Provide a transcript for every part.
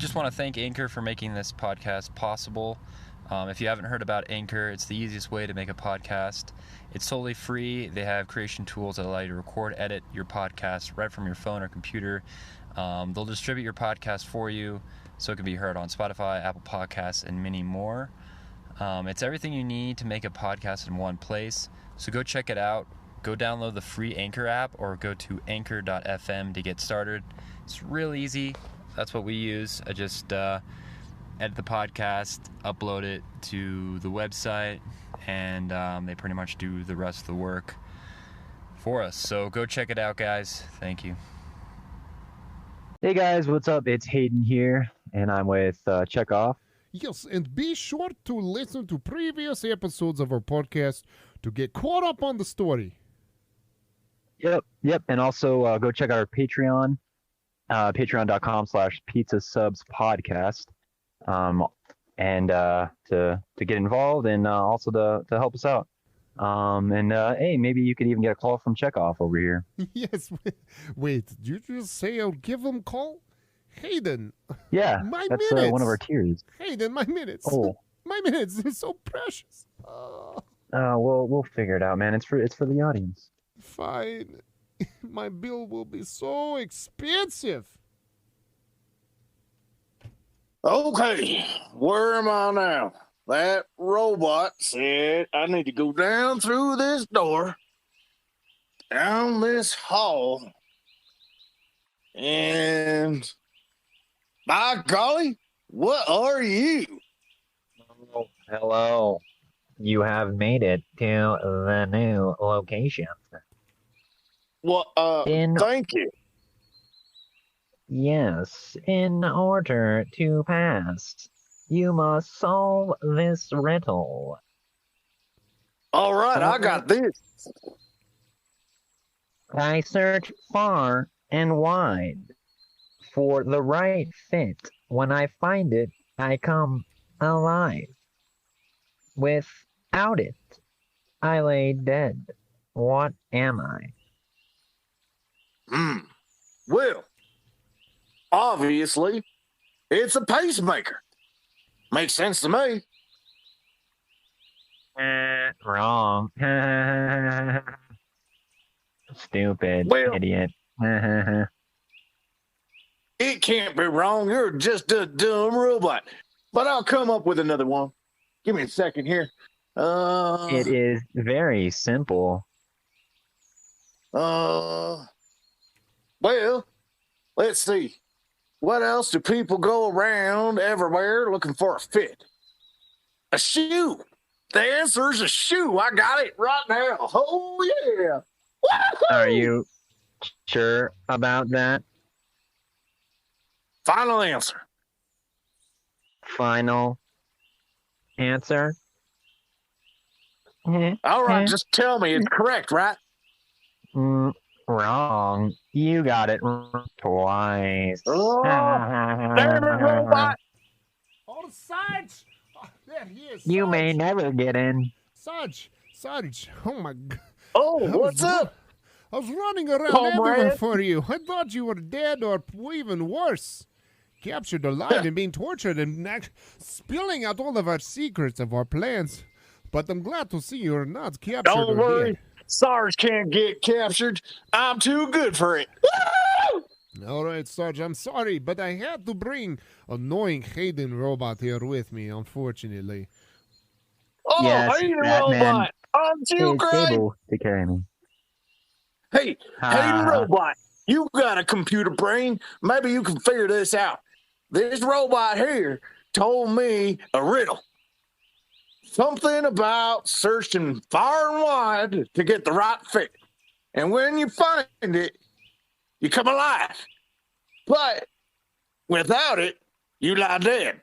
just want to thank Anchor for making this podcast possible. If you haven't heard about Anchor, it's the easiest way to make a podcast. It's totally free. They have creation tools that allow you to record, edit your podcast right from your phone or computer. They'll distribute your podcast for you so it can be heard on Spotify, Apple Podcasts, and many more. It's everything you need to make a podcast in one place. So go check it out. Go download the free Anchor app or go to anchor.fm to get started. It's real easy. That's what we use. I just edit the podcast, upload it to the website, and they pretty much do the rest of the work for us. So go check it out, guys. Thank you. Hey guys, what's up? It's Hayden here, and I'm with Checkofv. Yes, and be sure to listen to previous episodes of our podcast to get caught up on the story. Yep. And also go check out our Patreon, patreon.com/pizzasubspodcast, and to get involved and also to help us out. Hey, maybe you could even get a call from Checkofv over here. Yes, wait, did you just say I'll give him a call? Hayden. Yeah, my that's minutes. one of our tiers. Hayden, my minutes. Oh. My minutes, they're so precious. We'll figure it out, man. It's for the audience. Fine. My bill will be so expensive. Okay, where am I now? That robot said I need to go down through this door, down this hall, and by golly, what are you? Oh, hello. You have made it to the new location. Well, thank you. Yes, in order to pass, you must solve this riddle. All right, I got this. I search far and wide for the right fit. When I find it, I come alive. Without it, I lay dead. What am I? Well, obviously, it's a pacemaker. Makes sense to me. Wrong. Stupid idiot. It can't be wrong. You're just a dumb robot. But I'll come up with another one. Give me a second here. It is very simple. Well, let's see. What else do people go around everywhere looking for a fit? A shoe. The answer is a shoe. I got it right now. Oh, yeah. Woo-hoo! Are you sure about that? Final answer. Final answer? All right, just tell me it's correct, right? Wrong. You got it twice. Oh, damn it, robot. Oh, Sarge! Oh, there he is. You Sarge. may never get in. Sarge! Oh my God. Oh, what's up? I was running around Comrade? everywhere for you. I thought you were dead or even worse. Captured alive and being tortured and spilling out all of our secrets of our plans. But I'm glad to see you're not captured. Don't or worry. dead. Sarge can't get captured. I'm too good for it. Woo! All right, Sarge, I'm sorry, but I had to bring annoying Hayden robot here with me, unfortunately. Oh, Yes, Hayden that man robot. Aren't you Is great? able to carry me. Hey, Ah. Hayden robot, you got a computer brain. Maybe you can figure this out. This robot here told me a riddle. Something about searching far and wide to get the right fit. And when you find it, you come alive. But without it, you lie dead.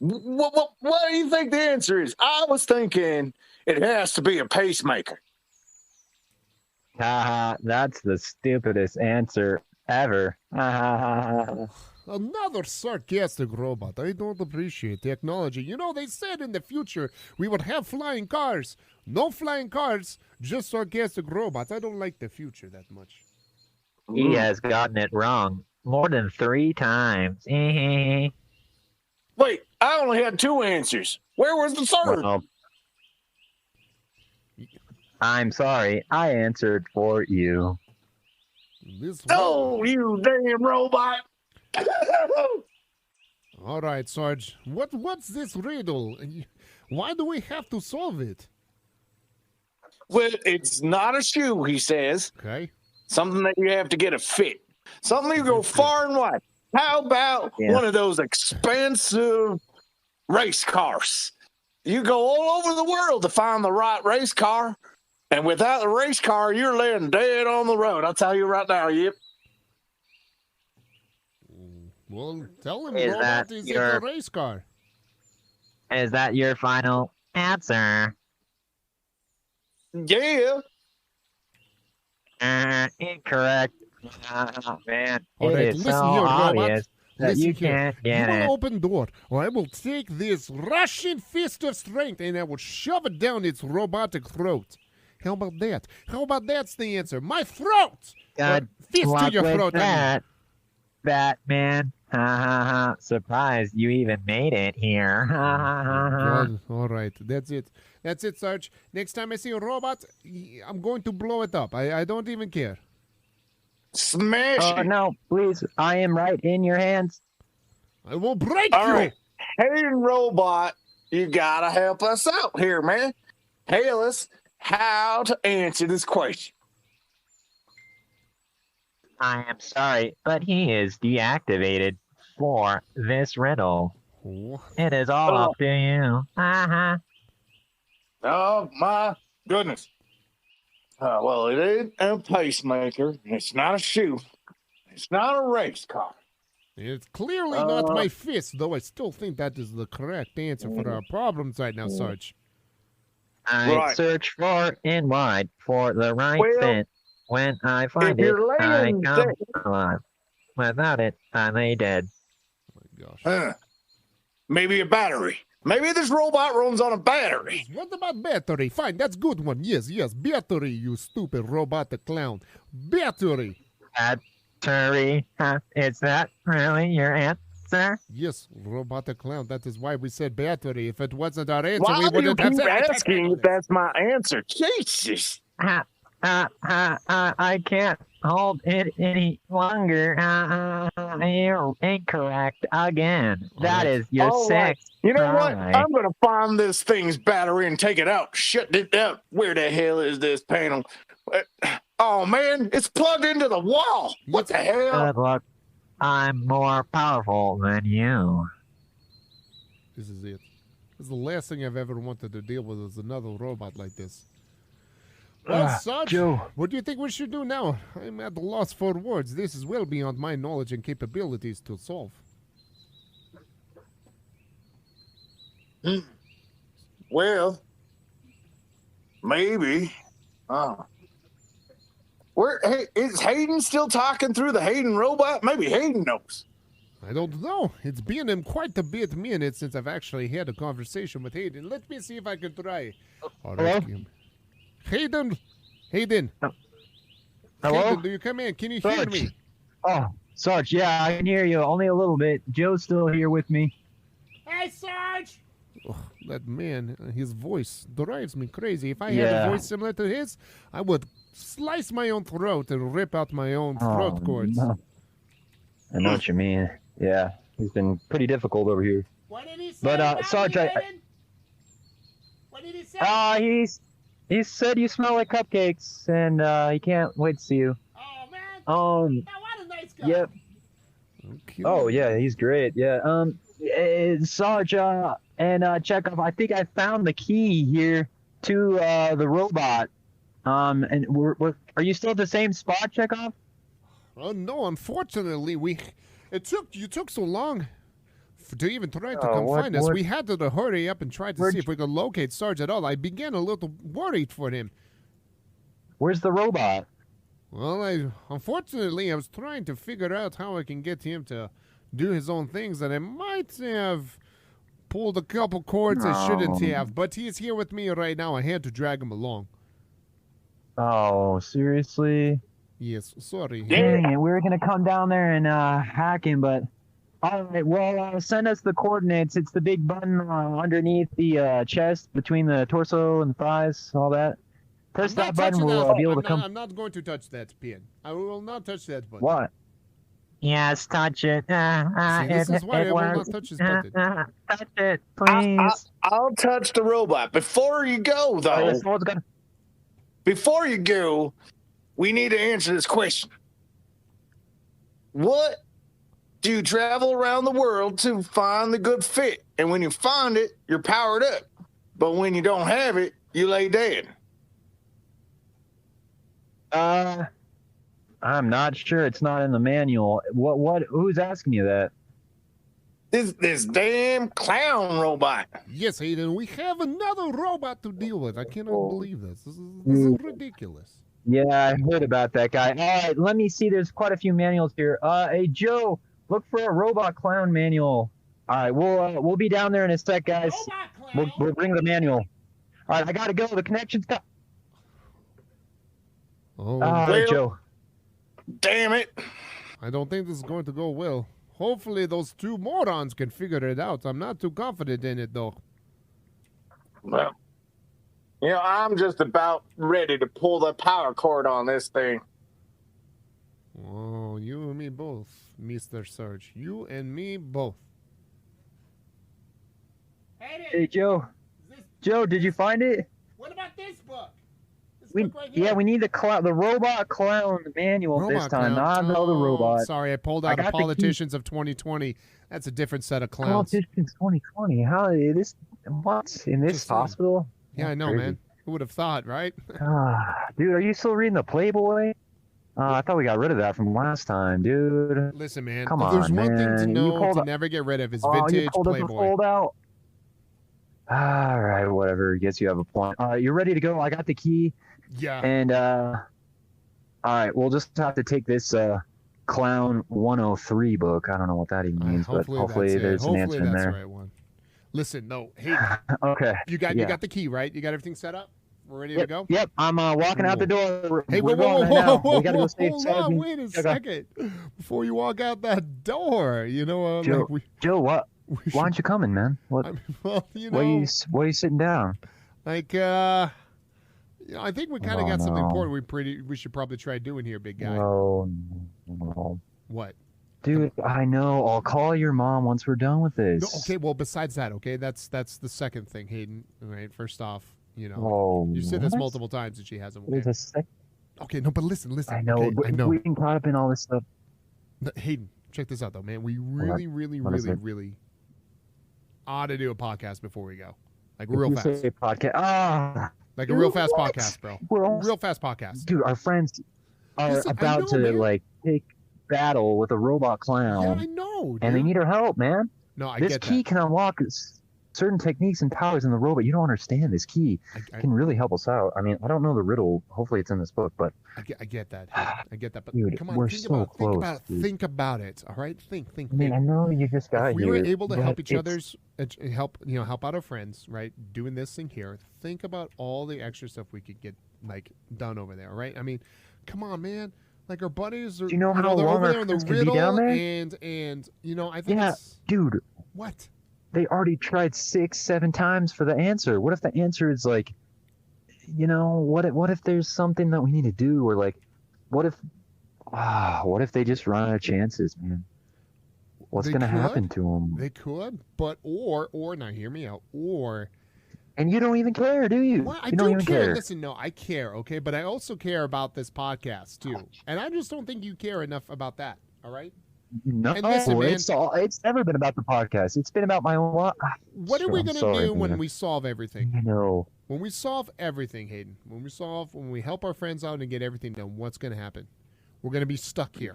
What do you think the answer is? I was thinking it has to be a pacemaker. That's the stupidest answer ever. Another sarcastic robot. I don't appreciate technology. You know, they said in the future we would have flying cars. No flying cars, just sarcastic robots. I don't like the future that much. He has gotten it wrong. more than 3 times. Wait, I only had 2 answers. Where was the third? Well, I'm sorry. I answered for you. This Oh, you damn robot! All right, Sarge. What's this riddle? Why do we have to solve it? Well, it's not a shoe, he says. Okay. Something that you have to get a fit. Something you go far and wide. How about one of those expensive race cars? You go all over the world to find the right race car, and without the race car, you're laying dead on the road. I'll tell you right now, yep. Well, tell him, Is Robot, that is it your- a race car? Is that your final answer? Yeah. Incorrect. Man, All it right, is listen so here, Robot. obvious that Listen you here. can't get You it. will open door, or I will take this Russian fist of strength and I will shove it down its robotic throat. How about that? How about that's the answer? My throat! Good fist to luck your with throat, I mean. that, Batman. Ha ha ha! Surprised you even made it here. Ha ha ha ha! God, all right, that's it. That's it, Sarge. Next time I see a robot, I'm going to blow it up. I don't even care. Smash Oh it. no! Please, I am right in your hands. I will break All you. right. Hey, robot, you gotta help us out here, man. Tell us how to answer this question. I am sorry, but he is deactivated for this riddle. Oh, It is all up to you. Ha ha! Oh, my goodness. Well, it ain't a pacemaker. It's not a shoe. It's not a race car. it's clearly not my fist, though I still think that is the correct answer for our problems right now, Sarge. I Right. search far and wide for the right Well, fit. When I find if it, you're I laying come dead- alive. Without it, I lay dead. Oh my gosh. Maybe a battery. Maybe this robot runs on a battery. What about battery? Fine, that's good one. Yes, battery, you stupid robotic clown. Battery. Battery? Huh? Is that really your answer? Yes, robotic clown. That is why we said battery. If it wasn't our answer, Why we do you wouldn't have keep said asking if that's my answer? Jesus. I can't hold it any longer. You're incorrect again. That right. is your All right. sixth You know what? try. I'm going to find this thing's battery and take it out. Shut it up. Where the hell is this panel? Oh, man, it's plugged into the wall. What the hell? Good luck. I'm more powerful than you. This is it. This is the last thing I've ever wanted to deal with is another robot like this. Well, Sarge, Joe. what do you think we should do now? I'm at a loss for words. This is well beyond my knowledge and capabilities to solve. Well, maybe. Hey, is Hayden still talking through the Hayden robot? Maybe Hayden knows. I don't know. It's been quite a bit minutes since I've actually had a conversation with Hayden. Let me see if I can try. All right, Hello? Hayden. Hayden. Hello? Hayden, do you come in? Can you hear Sarge. me? Oh, Sarge, yeah, I can hear you. Only a little bit. Joe's still here with me. Hey, Sarge! Oh, that man, his voice drives me crazy. If I had Yeah. a voice similar to his, I would slice my own throat and rip out my own throat cords. No. I know what you mean. Yeah, he's been pretty difficult over here. What did he say? But, about Sarge, me, I- Hayden? What did he say? He said you smell like cupcakes, and he can't wait to see you. Oh, man. Um, Now, what a nice guy. yep. Okay. Oh yeah, he's great. Yeah. Sarge and Checkofv, I think I found the key here to the robot. And are you still at the same spot, Checkofv? Oh, no, unfortunately, you took so long to even try to Oh, come what- find us. what- We had to hurry up and try to Where'd see if we could locate Sarge at all. I began a little worried for him. Where's the robot? Well, unfortunately, I was trying to figure out how I can get him to do his own things, and I might have pulled a couple cords I shouldn't No. have. But he's here with me right now. I had to drag him along. Oh, seriously? Yes, sorry. Dang it, we were gonna come down there and hack him, but all right. Well, send us the coordinates. It's the big button underneath the chest, between the torso and the thighs, all that. Press that button. We'll be able to come. I'm not going to touch that pin. I will not touch that button. What? Yes, touch it. See, this is why I will not touch this button. Touch it, please. I'll touch the robot. Before you go, though, before you go, we need to answer this question. What do you travel around the world to find the good fit? And when you find it, you're powered up. But when you don't have it, you lay dead. I'm not sure. It's not in the manual. What? Who's asking you that? This damn clown robot. Yes, Hayden, we have another robot to deal with. I cannot believe this. This is ridiculous. Yeah, I heard about that guy. All right, let me see. There's quite a few manuals here. Hey, Joe, look for a robot clown manual. All right, we'll be down there in a sec, guys. We'll bring the manual. All right, I gotta go. The connection's cut. Oh, All right, Joe. Damn it. I don't think this is going to go well. Hopefully those two morons can figure it out. I'm not too confident in it, though. Well, I'm just about ready to pull the power cord on this thing. Oh, you and me both, Mr. Sarge. You and me both. Hey, Joe. Joe, did you find it? What about this book? We need the robot clown manual this time, not the other robot. Sorry, I pulled out a Politicians of 2020. That's a different set of clowns. Politicians 2020. How this? What in this hospital? Yeah, I know, man. Who would have thought, right? Dude, are you still reading the Playboy? I thought we got rid of that from last time, dude. Listen, man. Come if there's on, one thing to man. know to never get rid of is vintage you pulled up a Playboy. fold out. All right, whatever. Guess you have a point. All right, you're ready to go. I got the key. Yeah. And all right, we'll just have to take this Clown 103 book. I don't know what that even means, but hopefully there's an answer in there. Right one. Listen, no, hey. Okay. You got the key, right? You got everything set up? We're ready to go? Yep. I'm walking out the door. Hey, whoa, we gotta go save hold Sarge. on, wait a second. Before you walk out that door, Joe, what? Why aren't you coming, man? What? I mean, well, why are you sitting down? Like, I think we kind of got something important. We should probably try doing here, big guy. No. What? Dude, I know. I'll call your mom once we're done with this. No, okay, well, besides that, okay, that's the second thing, Hayden. All right, first off, you said this multiple times and she hasn't. Okay, okay, no, but listen. I know. Okay, I know. We've been caught up in all this stuff. No, Hayden, check this out, though, man. We really ought to do a podcast before we go, like real fast. Say podcast. Like a real fast podcast, bro. Real fast podcast. Dude, our friends are about to take battle with a robot clown. Yeah, I know, dude. And they need our help, man. No, I this get key that. can unlock certain techniques and powers in the robot. You don't understand. This key can really help us out. I mean, I don't know the riddle. Hopefully it's in this book, but I get that. I get that. But dude, come on, we're think so about close. Think about it. All right, think. I mean, I know you just got if we here. were able to help each other's help out our friends, right? Doing this thing here. Think about all the extra stuff we could get done over there. Right? I mean, come on, man. Like our buddies are. Do you know how they're long over our there in the friends could be riddle, down there? and I think dude. What? They already tried 6-7 times for the answer. What if the answer is like, what if there's something that we need to do, or like, what if they just run out of chances, man? What's going to happen to them? They could, but or now hear me out. And you don't even care, do you? Well, I you don't do even care. Listen, no, I care, okay, but I also care about this podcast too, and I just don't think you care enough about that. All right. No, and listen, man, it's never been about the podcast. It's been about my own life. What are we going to do when we solve everything? When we solve everything, Hayden, when we help our friends out and get everything done, what's going to happen? We're going to be stuck here.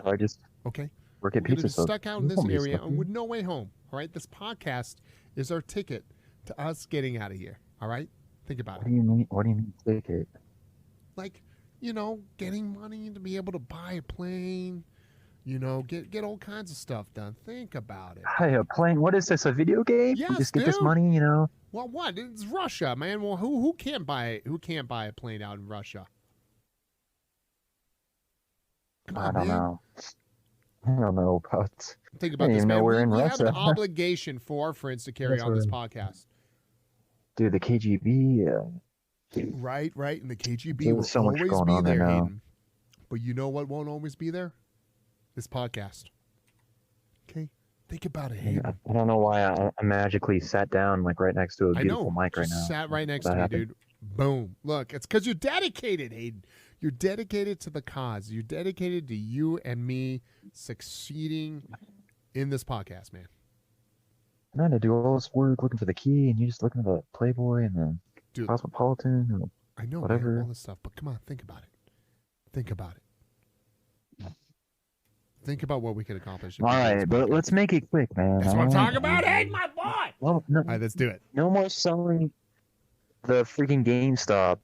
Okay? We're going to be stuck out in this area and with no way home. All right? This podcast is our ticket to us getting out of here. All right? Think about it. What do you mean ticket? Like, getting money to be able to buy a plane. Get all kinds of stuff done. Think about it. Hey, a plane? What is this? A video game? Yes, just get this money, Well, what? It's Russia, man. Well, who can't buy a plane out in Russia? Come I on, don't man. know. I don't know about. Think I about didn't this, even know man. we're in We have an Russia. obligation for our friends to carry That's on this what- podcast. Dude, the KGB. Right. And the KGB There's will so much always going be on right there, now. Hayden. But you know what won't always be there? This podcast. Okay? Think about it, Hayden. I don't know why I magically sat down like right next to a I beautiful know. mic right Just now. sat right next That to me, happened. dude. Boom. Look, it's because you're dedicated, Hayden. You're dedicated to the cause. You're dedicated to you and me succeeding in this podcast, man. I had to do all this work looking for the key, and you just looking at the Playboy and the Dude, Cosmopolitan. And I know, whatever. man, all this stuff. But come on, think about it. Think about it. Think about what we could accomplish. all right, but let's make it quick, man. That's all what I'm right? talking about, Hayden, my boy. Well, no, All right, let's do it. no more selling the freaking GameStop.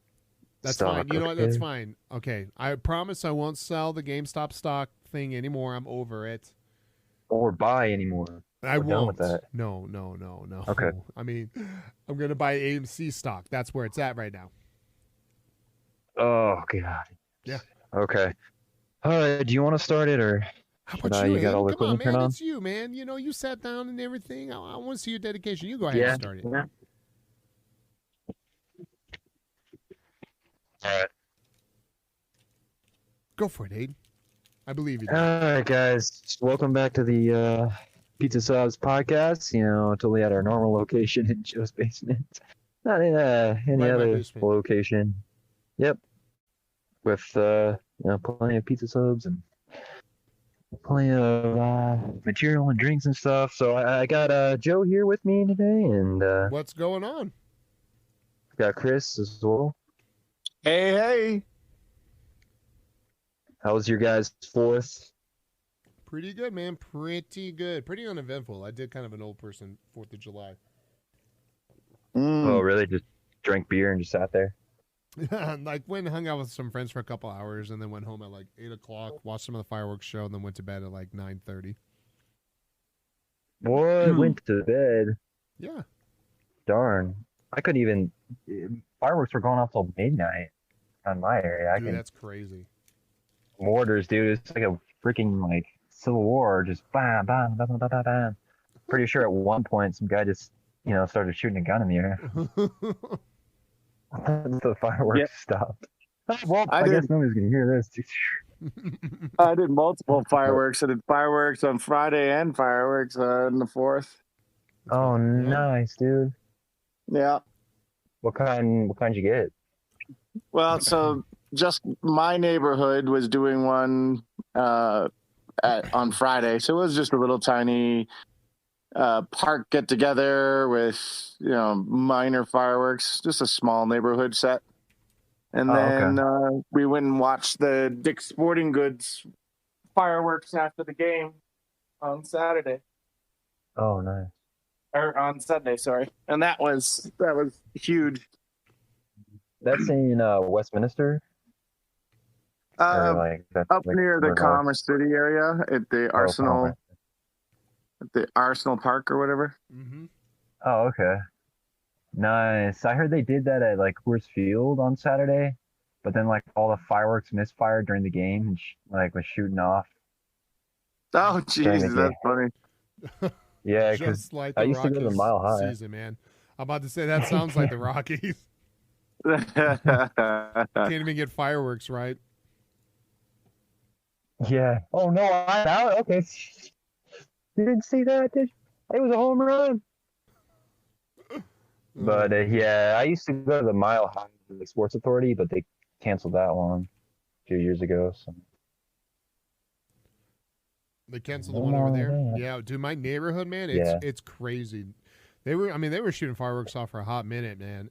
That's stock, fine. You know what? That's okay? fine. Okay. I promise I won't sell the GameStop stock thing anymore. I'm over it. Or buy anymore. I We're done won't. with that. No. Okay. I mean, I'm going to buy AMC stock. That's where it's at right now. Oh god. Yeah. Okay. All right. Do you want to start it or? How Should about I- you, you got all the Hayden? Come on, equipment turned man. on? It's you, man. You know, you sat down and everything. I want to see your dedication. You go ahead Yeah. and start it. Yeah. All right. Go for it, Hayden. I believe you. All right, guys. Welcome back to the Pizza Subs podcast. You know, totally at our normal location in Joe's basement. Not in any Right in my other basement. location. Yep. With plenty of pizza subs and plenty of material and drinks and stuff. So I got Joe here with me today, and What's going on? got Chris as well. Hey. How was your guys' fourth? Pretty good, man. Pretty good. Pretty uneventful. I did kind of an old person 4th of July. Oh, really? Just drank beer and just sat there? Like went and hung out with some friends for a couple hours and then went home at like 8 o'clock, watched some of the fireworks show, and then went to bed at like 9:30. What? Went to bed? Yeah. Darn. I couldn't even. Fireworks were going off till midnight on my area. Dude, that's crazy. Mortars, dude. It's like a freaking like Civil War. Just bam, bam, bam, bam, bam, bam. Pretty sure at one point some guy just started shooting a gun in the air. The fireworks stopped. Well, I guess nobody's gonna hear this. I did multiple fireworks. I did fireworks on Friday and fireworks on the 4th. Oh, nice, dude. Yeah. What kind you get? Well, so just my neighborhood was doing one on Friday. So it was just a little tiny park get together with, minor fireworks, just a small neighborhood set. And then we went and watched the Dick's Sporting Goods fireworks after the game on Saturday. Oh, nice. Or on Sunday, sorry. And that was huge. That's in Westminster. Or that's Up like near the north? Commerce City area at the Oh, Arsenal, Commerce. at the Arsenal Park or whatever. Mm-hmm. Oh, okay. Nice. I heard they did that at like Coors Field on Saturday, but then like all the fireworks misfired during the game and was shooting off. Oh, During the jeez, that's funny. Yeah, because Just like I the used to go to the Rockies Mile High. season, man. I'm about to say that sounds like the Rockies. Can't even get fireworks right. Yeah. Oh no, I'm out. Okay. You didn't see that, did you? It was a home run. But yeah, I used to go to the Mile High the Sports Authority, but they canceled that one a few years ago. So. They canceled the one over there. Yeah, dude, my neighborhood, man, it's crazy. They were shooting fireworks off for a hot minute, man,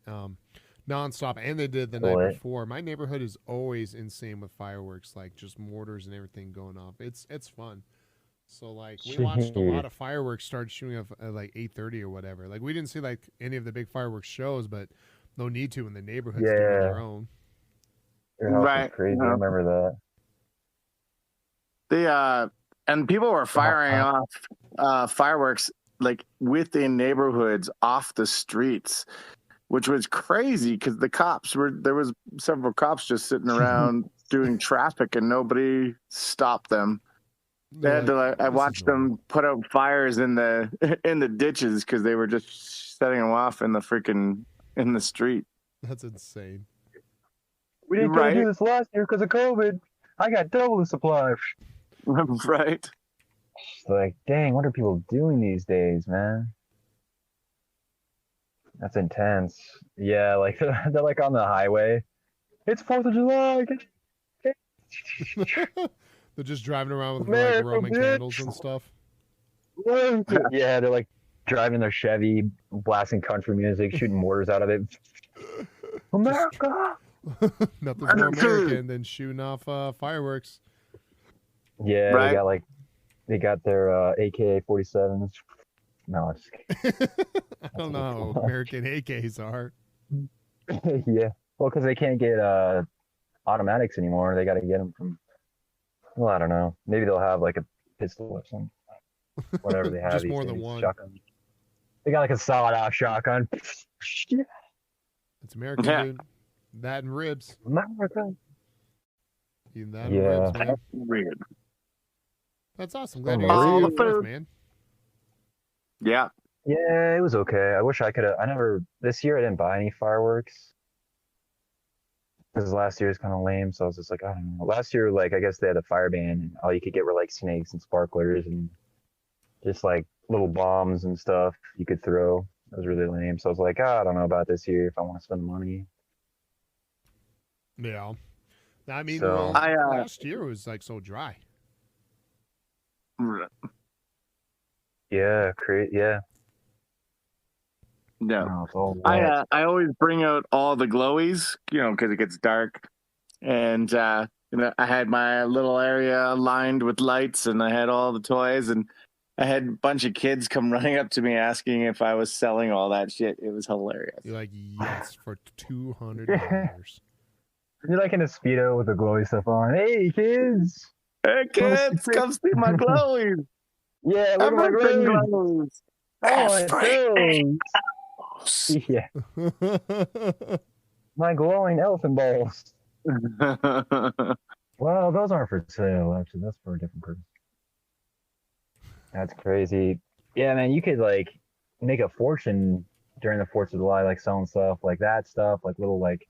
nonstop, and they did the night before. My neighborhood is always insane with fireworks, like just mortars and everything going off. It's fun. So like we watched a lot of fireworks start shooting off at like 8:30 or whatever. Like we didn't see like any of the big fireworks shows, but no need to in the neighborhoods doing their own. Your house Right. is crazy. I remember that. And people were firing off fireworks like within neighborhoods off the streets. which was crazy because there was several cops just sitting around doing traffic and nobody stopped them. They had to I watched them put out fires in the ditches because they were just setting them off in the street. That's insane. We didn't get to do this last year because of COVID. I got double the supply. Right. It's like, dang, what are people doing these days, man? That's intense. Yeah, like they're like on the highway. It's 4th of July. They're just driving around with like Roman candles and stuff. Yeah, they're like driving their Chevy, blasting country music, shooting mortars out of it. America! Nothing's more American than shooting off fireworks. Yeah, right. they got their AK-47s. No, I'm just kidding. I don't know how American AKs are. Yeah, well, because they can't get automatics anymore. They got to get them from. Well, I don't know. Maybe they'll have like a pistol or something. Whatever they have. Just more than one. Shotgun. They got like a solid-off shotgun. Yeah. It's American, dude. That and ribs. America. Even that and ribs, man. That's weird. That's awesome. Glad you guys see the food, man. Yeah. Yeah, it was okay. I wish I could have. This year I didn't buy any fireworks. Because last year was kind of lame, so I was just like, I don't know. Last year, like, I guess they had a fire ban, and all you could get were, like, snakes and sparklers and just, like, little bombs and stuff you could throw. It was really lame. So I was like, I don't know about this year if I want to spend money. Yeah. I mean, last year was, like, so dry. Yeah, yeah. No, I always bring out all the glowies, because it gets dark, and I had my little area lined with lights, and I had all the toys, and I had a bunch of kids come running up to me asking if I was selling all that shit. It was hilarious. You're like, yes, for $200. You're like in a Speedo with the glowy stuff on. Hey, kids! Hey, kids, come see my glowies! Yeah, look at my glowies! Oh, my yeah. My glowing elephant balls. Well, those aren't for sale, actually. That's for a different purpose. That's crazy. Yeah, man, you could, like, make a fortune during the 4th of July, like, selling stuff like that stuff, like little, like,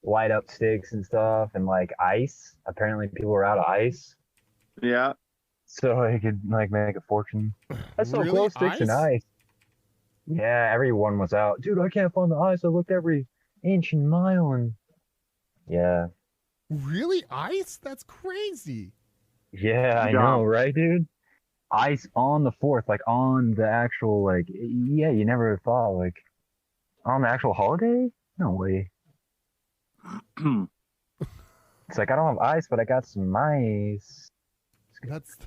light up sticks and stuff, and, like, ice. Apparently, people are out of ice. Yeah. So you could, like, make a fortune. That's so really? Glow sticks and ice. Yeah, everyone was out. Dude, I can't find the ice. I looked every inch and mile, and yeah. Really? Ice? That's crazy. Yeah, I know, right, dude? Ice on the 4th, like on the actual, like, yeah, you never thought, like, on the actual holiday? No way. It's like, I don't have ice, but I got some ice. That's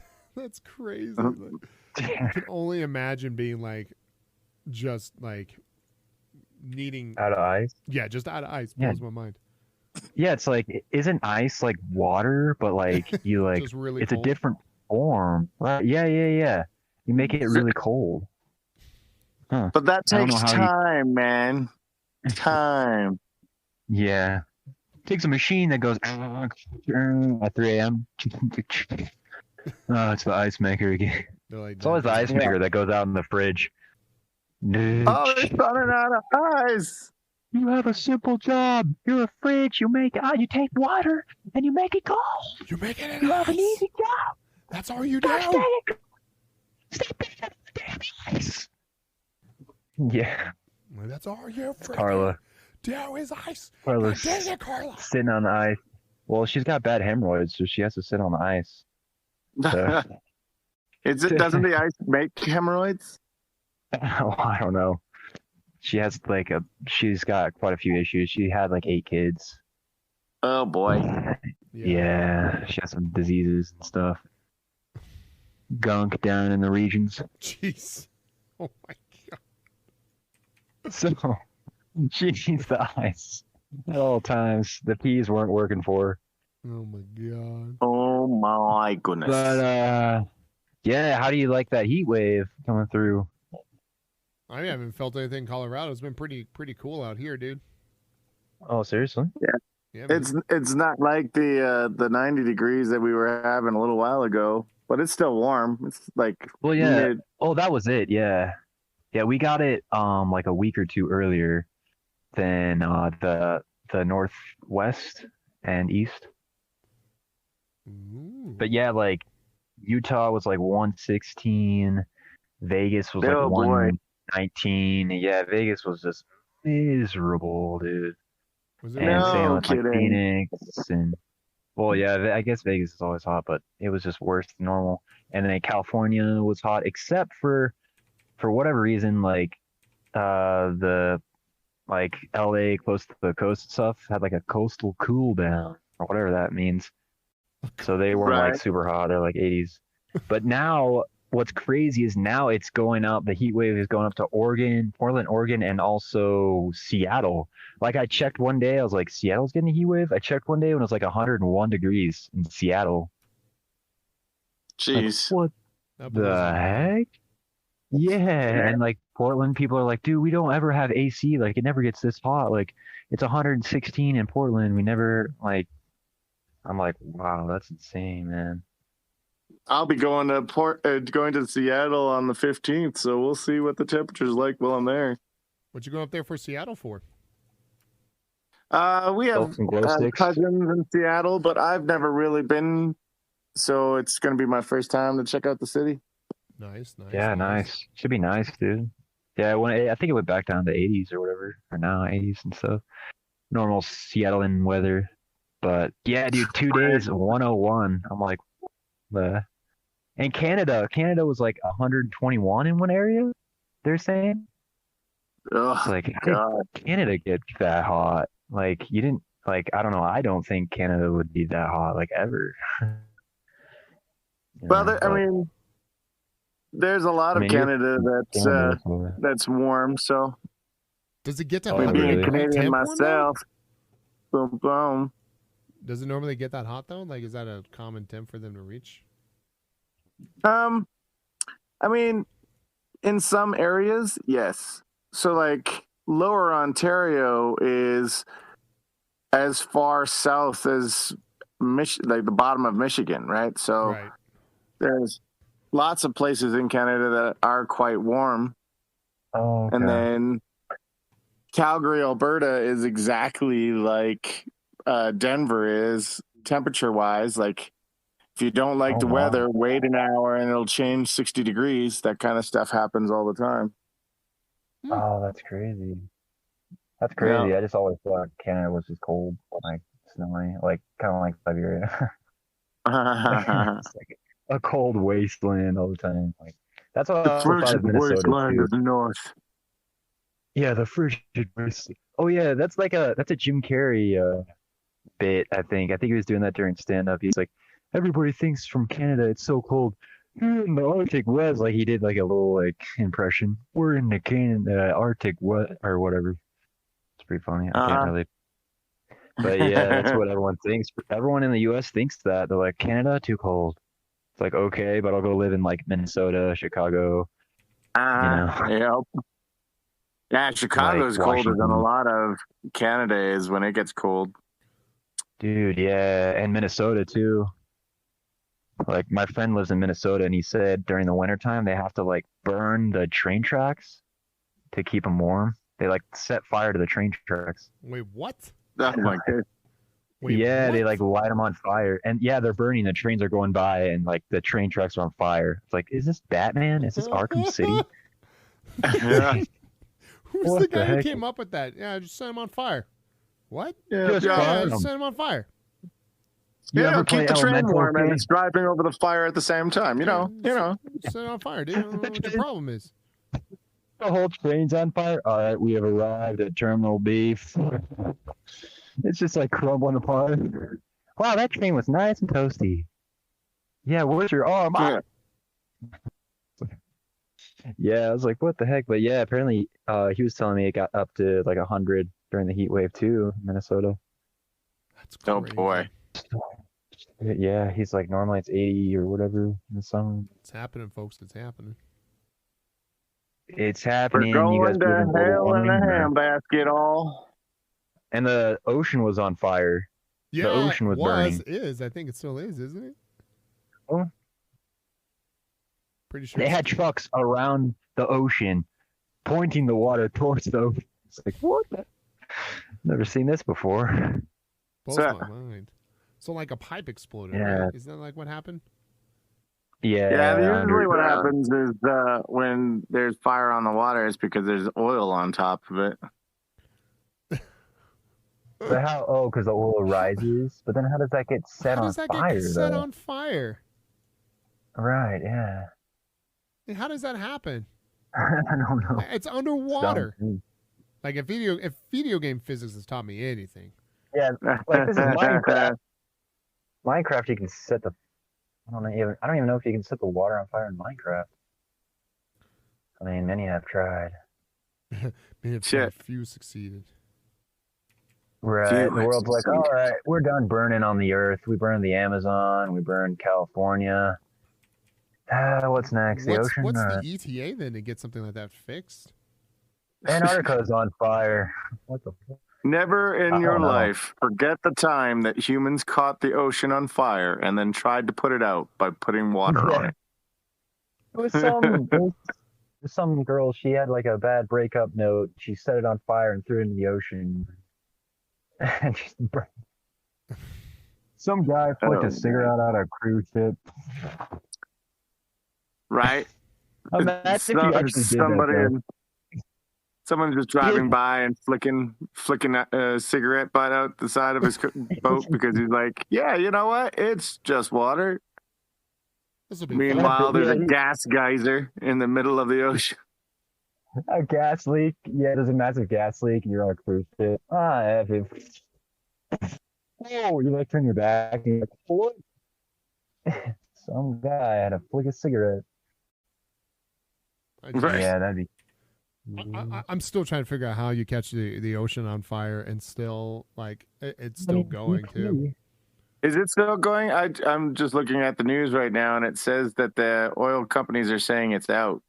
crazy. Like, I can only imagine being like, just like needing out of ice. Yeah, just out of ice blows my mind. Yeah, it's like, isn't ice like water, but like you like really it's cold? a different form. Yeah. You make it really cold. Huh. But that takes time, man. Time. Yeah. It takes a machine that goes at 3 a.m. Oh, it's the ice maker again. Like, it's always the ice maker that goes out in the fridge. Oh, it's running out of ice. You have a simple job. You're a fridge. You take water and you make it cold. You make it in You ice. have an easy job. That's all you do. Stop damn ice. Yeah. That's all you. Carla. Do is ice. Carla's Carla. sitting on the ice. Well, she's got bad hemorrhoids, so she has to sit on the ice. So. Doesn't the ice make hemorrhoids? Oh, I don't know. She's got quite a few issues. She had like 8 kids. Oh boy. Yeah, she has some diseases and stuff. Gunk down in the regions. Jeez. Oh my god. So she needs the ice at all times. The peas weren't working for her. Oh my god. Oh my goodness. But yeah, how do you like that heat wave coming through? I haven't felt anything in Colorado. It's been pretty cool out here, dude. Oh, seriously? Yeah, man. It's not like the 90 degrees that we were having a little while ago, but it's still warm. It's like Well, yeah. mid. Oh, that was it. Yeah. Yeah, we got it like a week or two earlier than the northwest and east. Ooh. But yeah, like Utah was like 116, Vegas was like Oh, boy. 119. Yeah, Vegas was just miserable, dude. Was it And No same with like kidding. Phoenix and well, yeah, I guess Vegas is always hot, but it was just worse than normal. And then California was hot, except for whatever reason, like the like LA close to the coast stuff had like a coastal cool down or whatever that means. So they weren't Right. like super hot, they're like 80s. But now what's crazy is now it's going up, the heat wave is going up to Oregon, Portland, Oregon, and also Seattle. Like I checked one day, I was like, Seattle's getting a heat wave. I checked one day when it was like 101 degrees in Seattle. Like, Jeez. what That blows the my mind. heck? Yeah, and like Portland people are like, dude, we don't ever have AC. Like it never gets this hot. Like it's 116 in Portland. We never like. I'm like, wow, that's insane, man. I'll be going to Seattle on the 15th, so we'll see what the temperature's like while I'm there. What you going up there for Seattle for? We have Some glow sticks. cousins in Seattle, but I've never really been, so it's going to be my first time to check out the city. Nice. Yeah, nice. Should be nice, dude. Yeah, I think it went back down to 80s or whatever, or now 80s and stuff. Normal Seattlean weather. But yeah, dude, 2 days, 101. I'm like, the. And Canada was like 121 in one area. They're saying. Oh, It's like, how did Canada get that hot? Like, you didn't, like, I don't know. I don't think Canada would be that hot, like, ever. You well, know, I but- mean, there's a lot I mean, of Canada Canada, so- that's warm. So Does it get to Oh, me hot? being really? a Canadian Temp warm, though? myself, boom, boom. Does it normally get that hot though? Like, is that a common temp for them to reach? I mean, in some areas, yes. So like Lower Ontario is as far south as like the bottom of Michigan, right? So Right. there's lots of places in Canada that are quite warm. Oh, okay. And then Calgary, Alberta is exactly like Denver is temperature wise. Like if you don't like Oh, the wow. weather, wait an hour and it'll change 60 degrees. That kind of stuff happens all the time. Oh, that's crazy. That's crazy. Yeah. I just always thought Canada was just cold, like snowy, like kind of like Siberia. It's like a cold wasteland all the time. Like that's what I also thought of Minnesota too. the north. Yeah, the frigid wasteland. Oh yeah, that's a Jim Carrey bit. I think he was doing that during stand up. He's like, everybody thinks from Canada it's so cold. We're in the Arctic West. Like he did like a little like impression. We're in the Canada Arctic what or whatever. It's pretty funny. I can't really. But yeah, that's what everyone thinks. Everyone in the U.S. thinks that they're like Canada too cold. It's like okay, but I'll go live in like Minnesota, Chicago. Yep. Yeah, Chicago's Like colder than Washington. a lot of Canada is when it gets cold. Dude, yeah, and Minnesota too. Like my friend lives in Minnesota, and he said during the wintertime they have to like burn the train tracks to keep them warm. They like set fire to the train tracks. Wait, what? Oh my god. Wait, Yeah, what? they like light them on fire, and yeah, they're burning. The trains are going by, and like the train tracks are on fire. It's like, is this Batman? Is this Arkham City? Yeah. Who's What the the guy who heck? came up with that? Yeah, just set him on fire. What? Just Yeah, fire 'em. just set him on fire. You Yeah, ever keep play the train Elemental warm and game? it's driving over the fire at the same time. You know. Just set it on fire, dude. I don't know what your problem is. The whole train's on fire. All right, we have arrived at Terminal B. It's just like crumbling apart. Wow, that train was nice and toasty. Yeah, where's your arm? Yeah. Yeah, I was like, what the heck? But yeah, apparently, he was telling me it got up to like 100 during the heat wave too, in Minnesota. That's Oh crazy. boy. Yeah, he's like normally it's 80 or whatever in the summer. It's happening, folks. It's happening. It's We're happening. You guys going believe to in global hell in warming? a handbasket all. And the ocean was on fire. Yeah, The ocean was burning. Is. I think it still is, isn't it? Oh. Pretty sure. They had trucks around the ocean, pointing the water towards the ocean. It's like, what? Never seen this before. Blows my mind. So like a pipe exploded, Yeah. right? Isn't that like what happened? Yeah, usually what underground. happens is when there's fire on the water, it's because there's oil on top of it. But how? Oh, because the oil rises. But then how does that get set How on does that fire? get set though? on fire? Right. Yeah. And how does that happen? I don't know. It's underwater. Dumb. Like if video game physics has taught me anything. Yeah. Like this is Minecraft. Minecraft, you can set the. I don't even know if you can set the water on fire in Minecraft. I mean, many have tried. Many have tried, few succeeded. Right. The world's like, all right, we're done burning on the earth. We burned the Amazon. We burned California. What's next? The ocean? What's the ETA then to get something like that fixed? Antarctica's on fire. What the fuck? Never in your life forget the time that humans caught the ocean on fire and then tried to put it out by putting water on it. It was some girl, she had like a bad breakup note. She set it on fire and threw it into the ocean. And she's burned. Some guy flicked a cigarette out of a cruise ship. Right? Imagine if you actually did that, Someone's just driving by and flicking a cigarette butt out the side of his boat because he's like, yeah, you know what? It's just water. Meanwhile, there's a gas geyser in the middle of the ocean. A gas leak? Yeah, there's a massive gas leak and you're on a cruise ship. Oh, you like turn your back and you're like, what? Some guy had to flick a cigarette. Right. Yeah, that'd be. I'm still trying to figure out how you catch the ocean on fire and still like it's still going too. Is it still going? I'm just looking at the news right now, and it says that the oil companies are saying it's out.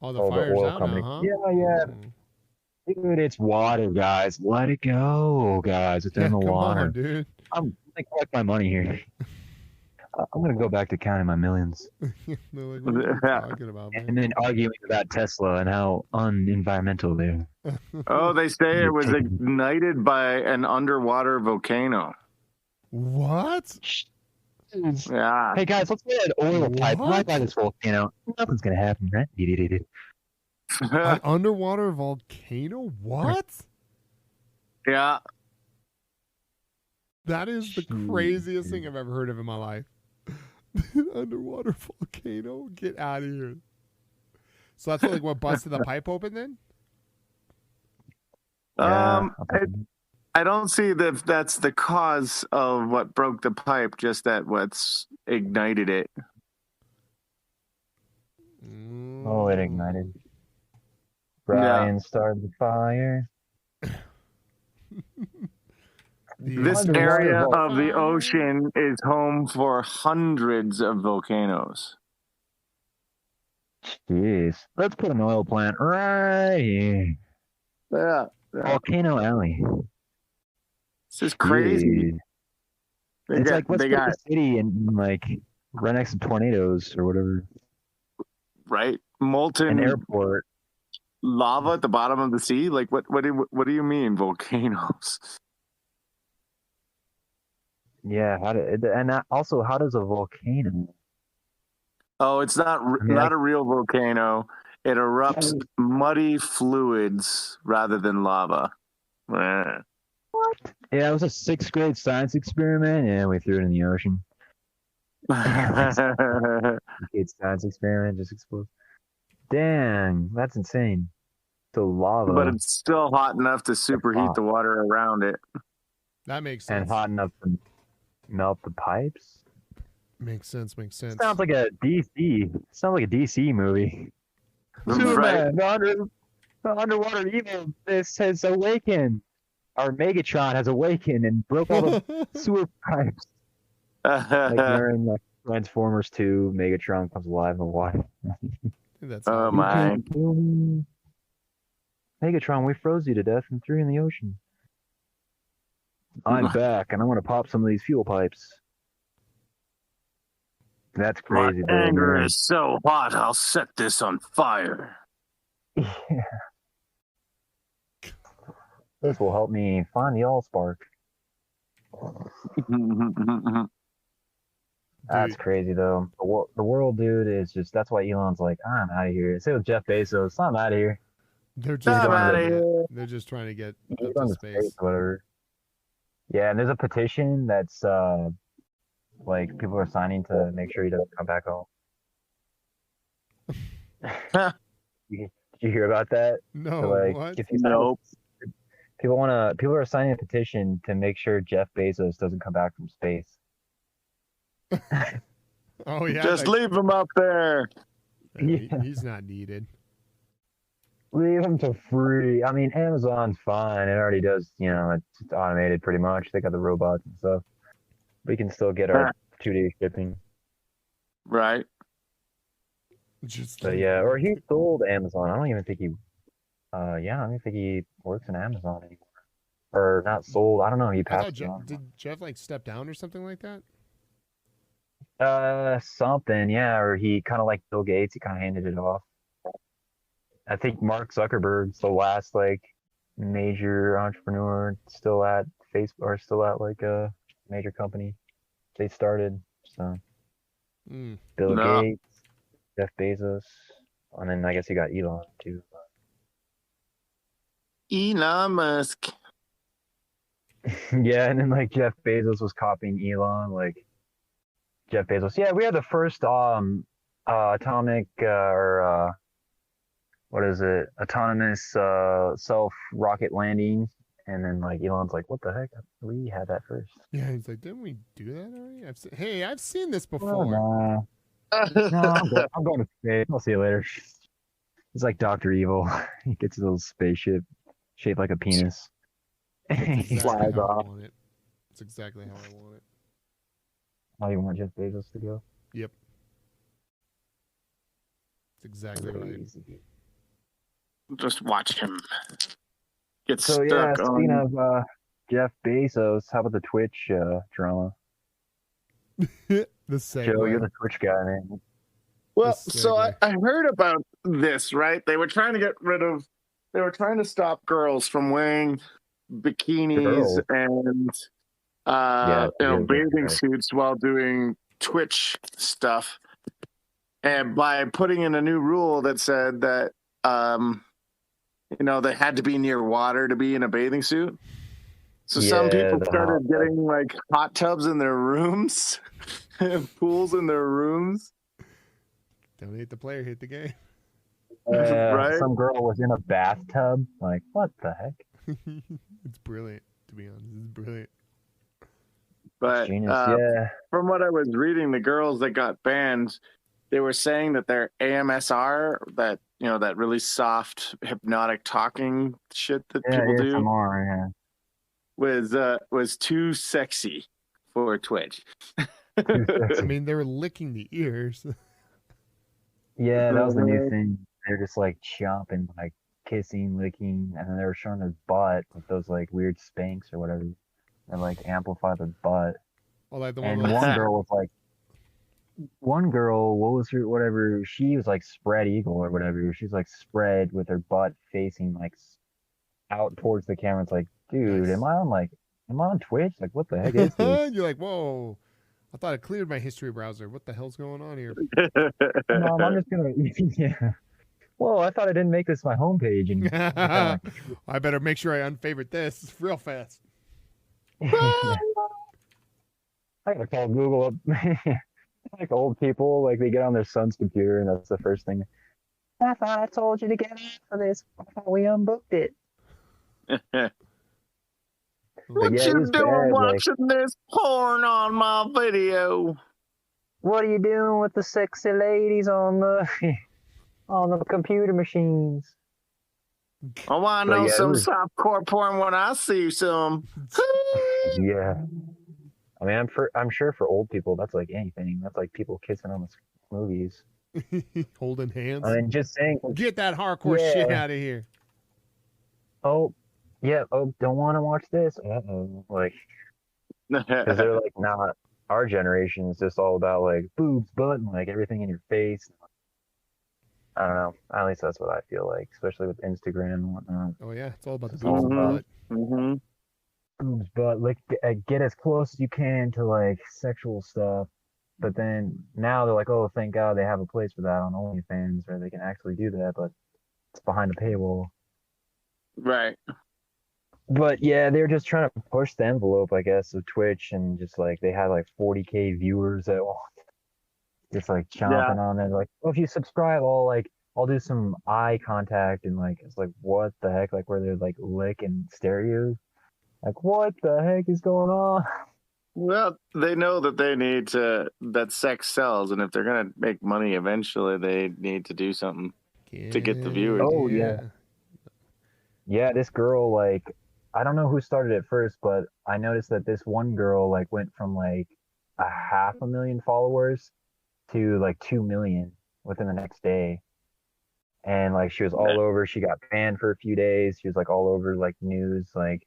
Oh, the fire's oil out company. now, huh? Yeah. Dude, it's water, guys. Let it go, guys. It's in the water. On, dude. I'm gonna collect my money here. I'm gonna go back to counting my millions. Like, what are you talking about, man? And then arguing about Tesla and how unenvironmental they are. Oh, they say it was ignited by an underwater volcano. What? Yeah. Hey guys, let's get an oil pipe right by this volcano. Nothing's gonna happen, right? An underwater volcano? What? Yeah. That is the craziest thing I've ever heard of in my life. Underwater volcano? Get out of here. So that's like what busted the pipe open then? I don't see that that's the cause of what broke the pipe, just that what's ignited it. Oh, it ignited. Brian started the fire. This area of the ocean is home for hundreds of volcanoes. Jeez. Let's put an oil plant right here. Yeah. Volcano Alley. This is crazy. It's like, let's go to the city and like right next to tornadoes or whatever. Right? Molten an airport. Lava at the bottom of the sea? Like what do you mean volcanoes? Yeah, how does a volcano? Oh, it's not a real volcano. It erupts muddy fluids rather than lava. What? Yeah, it was a 6th grade science experiment, and we threw it in the ocean. It's science experiment just exploded. Dang, that's insane. So lava, but it's still hot enough to superheat the water around it. That makes sense. And hot enough to melt the pipes. Makes sense. Sounds like a DC movie. Superman, the underwater evil. This has awakened. Our Megatron has awakened and broke all the sewer pipes. Like during Transformers 2, Megatron comes alive in the water. That's Oh how my! Megatron, we froze you to death and threw you in the ocean. I'm back, and I'm gonna pop some of these fuel pipes. That's My crazy, though, anger man. is so hot. I'll set this on fire. Yeah. This will help me find the Allspark. That's crazy, though. The world, dude, is just, that's why Elon's like, I'm out of here. Say with Jeff Bezos, I'm out of here. they're He's just I'm going trying outta to here. they're just trying to get He's up going to to space, space. whatever. Yeah, and there's a petition that's, like, people are signing to make sure he doesn't come back home. Did you hear about that? No, So, like, what? if you Nope. people are signing a petition to make sure Jeff Bezos doesn't come back from space. Oh yeah, Just like, leave him up there. he's not needed. Leave them to free. I mean, Amazon's fine. It already does, it's automated pretty much. They got the robots and stuff. We can still get our 2-day shipping. Right. Just But yeah, or he sold Amazon. I don't even think he I don't even think he works in Amazon anymore. Or not sold. I don't know. He I passed thought it Jeff, on. did Jeff like step down or something like that? Something, yeah. Or he kind of like Bill Gates, he kind of handed it off. I think Mark Zuckerberg's the last like major entrepreneur still at Facebook or still at like a major company they started. So Bill No. Gates, Jeff Bezos, and then I guess you got Elon too. Elon Musk. Yeah, and then like Jeff Bezos was copying Elon, like Jeff Bezos. Yeah, we had the first atomic what is it? Autonomous self rocket landing. And then like Elon's like, what the heck? We had that first. Yeah, he's like, didn't we do that already? I've seen this Oh, before. no, I'm going to space. I'll see you later. It's like Dr. Evil. He gets his little spaceship shaped like a penis. That's He exactly flies how off. I want it. That's exactly how I want it. How you want Jeff Bezos to go? Yep. That's exactly right. Crazy. Just watch him get So stuck yeah, speaking on. of Jeff Bezos, how about the Twitch drama? The segue. Joe, you're the Twitch guy, man. Well, This so I segue. heard about this, right? They were trying to stop girls from wearing bikinis Girls? and Yeah, bathing right. suits while doing Twitch stuff. And by putting in a new rule that said that they had to be near water to be in a bathing suit. So some Yeah, people the started hot tub. getting like hot tubs in their rooms and pools in their rooms. Don't hate the player, hate the game. Right? Some girl was in a bathtub. Like, what the heck? It's brilliant, to be honest. It's brilliant. But Genius, yeah. from what I was reading, the girls that got banned, they were saying that their AMSR, that that really soft hypnotic talking shit that people do, ASMR, was too sexy for Twitch. I mean, they were licking the ears. Yeah, that was the new thing. They're just like chomping, like kissing, licking, and then they were showing their butt with those like weird spanks or whatever, and like amplify their butt. Well, like the And one one girl was like, what was her, whatever, she was like spread eagle or whatever. She's like spread with her butt facing like out towards the camera. It's like, dude, Nice. am I on Twitch? Like, what the heck is this? You're like, whoa. I thought I cleared my history browser. What the hell's going on here? Mom, I'm just gonna, yeah. Whoa, I thought I didn't make this my homepage. And I better make sure I unfavorite this real fast. I gotta call Google up. Like old people, like they get on their son's computer and that's the first thing. I thought I told you to get on for this. I thought we unbooked it. What yeah, it you was doing bad, like- watching this porn on my video? What are you doing with the sexy ladies on the on the computer machines? Oh, I So, know yeah, it some was- softcore porn when I see some. Yeah. I mean, I'm sure for old people that's like anything. That's like people kissing on the movies. Holding hands. I mean, just saying. Get that hardcore Yeah. shit out of here. Oh, yeah. Oh, don't want to watch this. Like, because they're like not. Our generation is just all about like boobs, butt, and like everything in your face. I don't know. At least that's what I feel like, especially with Instagram and whatnot. Oh yeah, it's all about the It's all boobs and about- butt. Mm-hmm. Boobs, butt, like get as close as you can to like sexual stuff. But then now they're like, oh, thank God they have a place for that on OnlyFans where they can actually do that, but it's behind a paywall. Right. But yeah, they're just trying to push the envelope, I guess, of Twitch, and just like they had like 40K viewers at once, just like chomping on it. Like, well, if you subscribe, I'll do some eye contact, and like it's like what the heck, like where they're like licking stereos, like what the heck is going on? Well, they know that that sex sells, and if they're gonna make money eventually, they need to do something. To get the viewers. Oh, yeah. Yeah, this girl, like, I don't know who started it first, but I noticed that this one girl like went from like 500,000 followers to like 2 million within the next day. And like she was all over. She got banned for a few days. She was like all over like news, like,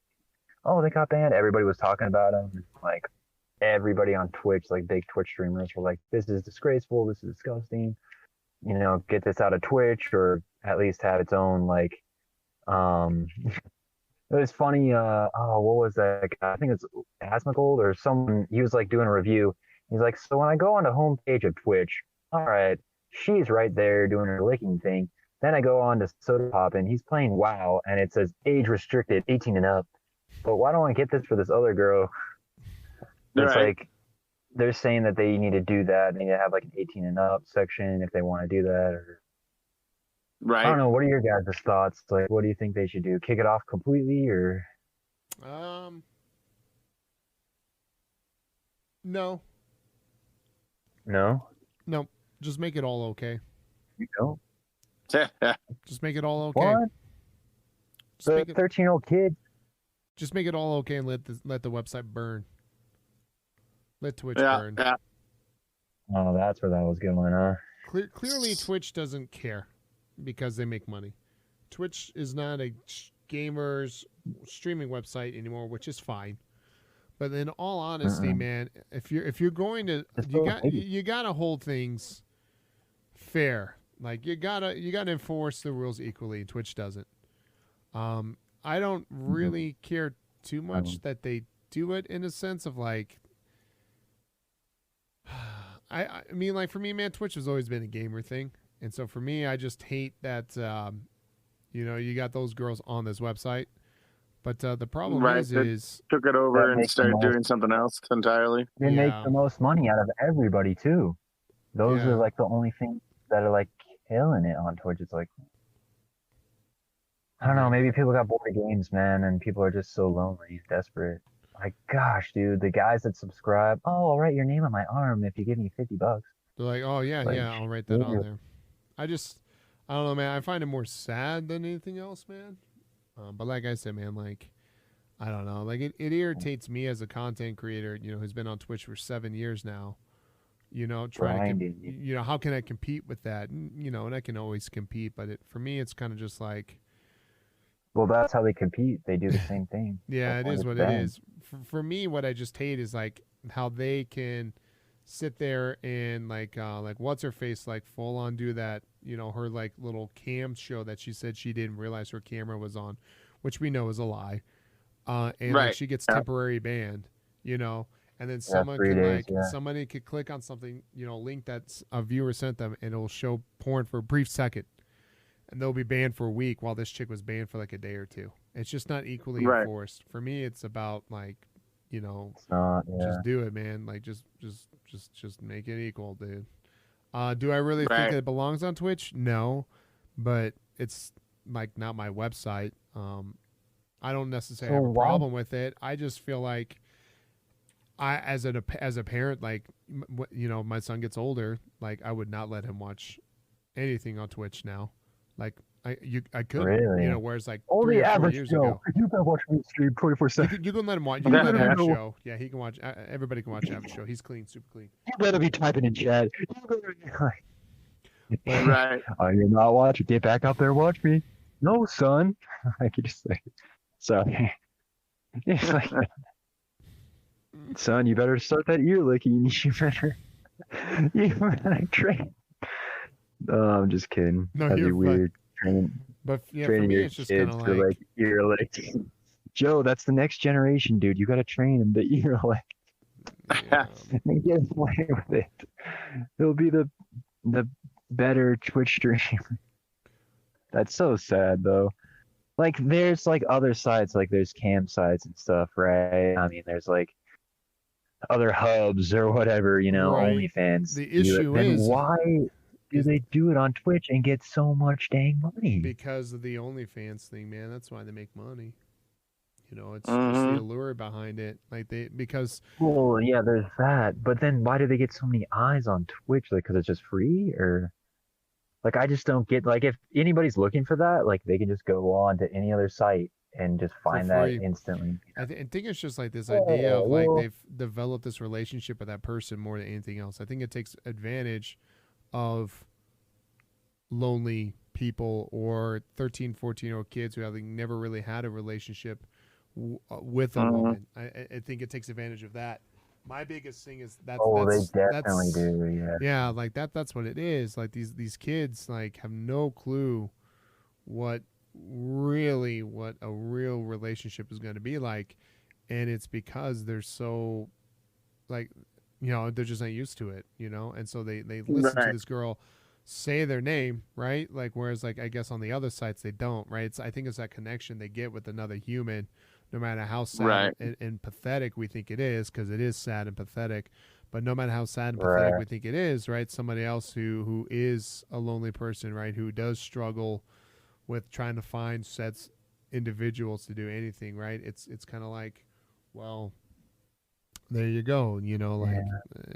oh, they got banned. Everybody was talking about them. Like everybody on Twitch, like big Twitch streamers were like, this is disgraceful. This is disgusting. You know, get this out of Twitch, or at least have its own like it was funny, what was that guy? I think it's Asmongold or someone. He was like doing a review. He's like, so when I go on the homepage of Twitch, all right, she's right there doing her licking thing. Then I go on to Soda Pop and he's playing WoW and it says age restricted, 18 and up. But why don't I get this for this other girl? It's like they're saying that they need to do that. They need to have like an 18 and up section if they want to do that. Or Right. I don't know. What are your guys' thoughts? Like, what do you think they should do? Kick it off completely, or No. no? No. Just make it all okay. You know Just make it all okay. what? Just The make it, 13-year-old kid. just make it all okay and let the website burn. Let Twitch Yeah. burn. Yeah. Oh, that's where that was going, huh? Clearly, Twitch doesn't care because they make money. Twitch is not a gamers streaming website anymore, which is fine. But in all honesty, man, if you're going to you gotta hold things fair. Like you gotta enforce the rules equally. Twitch doesn't. I don't really care too much that they do it in a sense of like. I mean, like for me, man, Twitch has always been a gamer thing, and so for me, I just hate that. You got those girls on this website, but the problem is took it over That and makes started the doing most- something else entirely. They make Yeah. the most money out of everybody too. Those Yeah. are like the only things that are like killing it on Twitch. It's like I don't know, maybe people got bored of games, man, and people are just so lonely, desperate. Like, gosh, dude, the guys that subscribe, oh, I'll write your name on my arm if you give me $50. they're like, oh yeah, Like, I'll write that on yeah. there. I don't know, man. I find it more sad than anything else, man. But like I said, man, like I don't know, like it irritates me as a content creator, who's been on Twitch for 7 years now. Trying to, Grinding. how can I compete with that? And I can always compete, but for me, it's kind of just like. Well, that's how they compete. They do the same thing. Yeah, That's it why is it's what bad. it is. For me, what I just hate is like how they can sit there and like what's her face like full on do that, her like little cam show that she said she didn't realize her camera was on, which we know is a lie. And like, she gets temporary banned, and then someone 3 can days, somebody could click on something, link that a viewer sent them, and it'll show porn for a brief second. And they'll be banned for a week while this chick was banned for like a day or two. It's just not equally enforced. For me, it's about like, It's not, just do it, man. Like just make it equal, dude. Do I really think that it belongs on Twitch? No, but it's like not my website. I don't necessarily have a problem with it. I just feel like as a parent, like my son gets older, like I would not let him watch anything on Twitch now. Like I could, Really? whereas like Only 3 or 4 average years Joe. ago, You can watch me stream 24/7. you can let him watch. You can let him watch show. Yeah, he can watch. Everybody can watch Average Show. He's clean, super clean. You better be typing in chat. You better be like, Right. Oh, you're not watching. Get back up there, watch me. No, son. Like you just like, sorry. It's like, son, you better start that ear licking. You better train. Oh, I'm just kidding. No, That'd be you're fine. weird. But yeah, for Training me, your it's just kind kids of to like, like ear licking. Joe, that's the next generation, dude. You gotta train them to ear lick yeah, and get away with it. He'll be the better Twitch streamer. That's so sad though. Like there's like other sites, like there's cam sites and stuff, right? I mean, there's like other hubs or whatever, you know, Right. OnlyFans. The do it. issue Then is- why do is- they do it on Twitch and get so much dang money? because of the OnlyFans thing, man. That's why they make money. You know, it's the Mhm. allure behind it. Like because Well, yeah, there's that. But then why do they get so many eyes on Twitch? Like, because it's just free, or like I just don't get. Like, if anybody's looking for that, like they can just go on to any other site and just find that free. instantly. I think it's just like this idea of like well- they've developed this relationship with that person more than anything else. I think it takes advantage of lonely people or 13, 14-year-old kids who have like, never really had a relationship with a Mhm. woman. I think it takes advantage of that. My biggest thing is that's Oh, that's, they definitely that's, do. Yeah. Yeah, like that's what it is. Like these kids like have no clue what a real relationship is going to be like, and it's because they're so like they're just not used to it, and so they listen to Right. this girl say their name, right? Like whereas like I guess on the other sites they don't, right? I think it's that connection they get with another human, no matter how sad Right. and pathetic we think it is, because it is sad and pathetic. But no matter how sad and pathetic Right. we think it is, right? Somebody else who is a lonely person, right? Who does struggle with trying to find sets individuals to do anything, right? It's kind of like, well, there you go. Like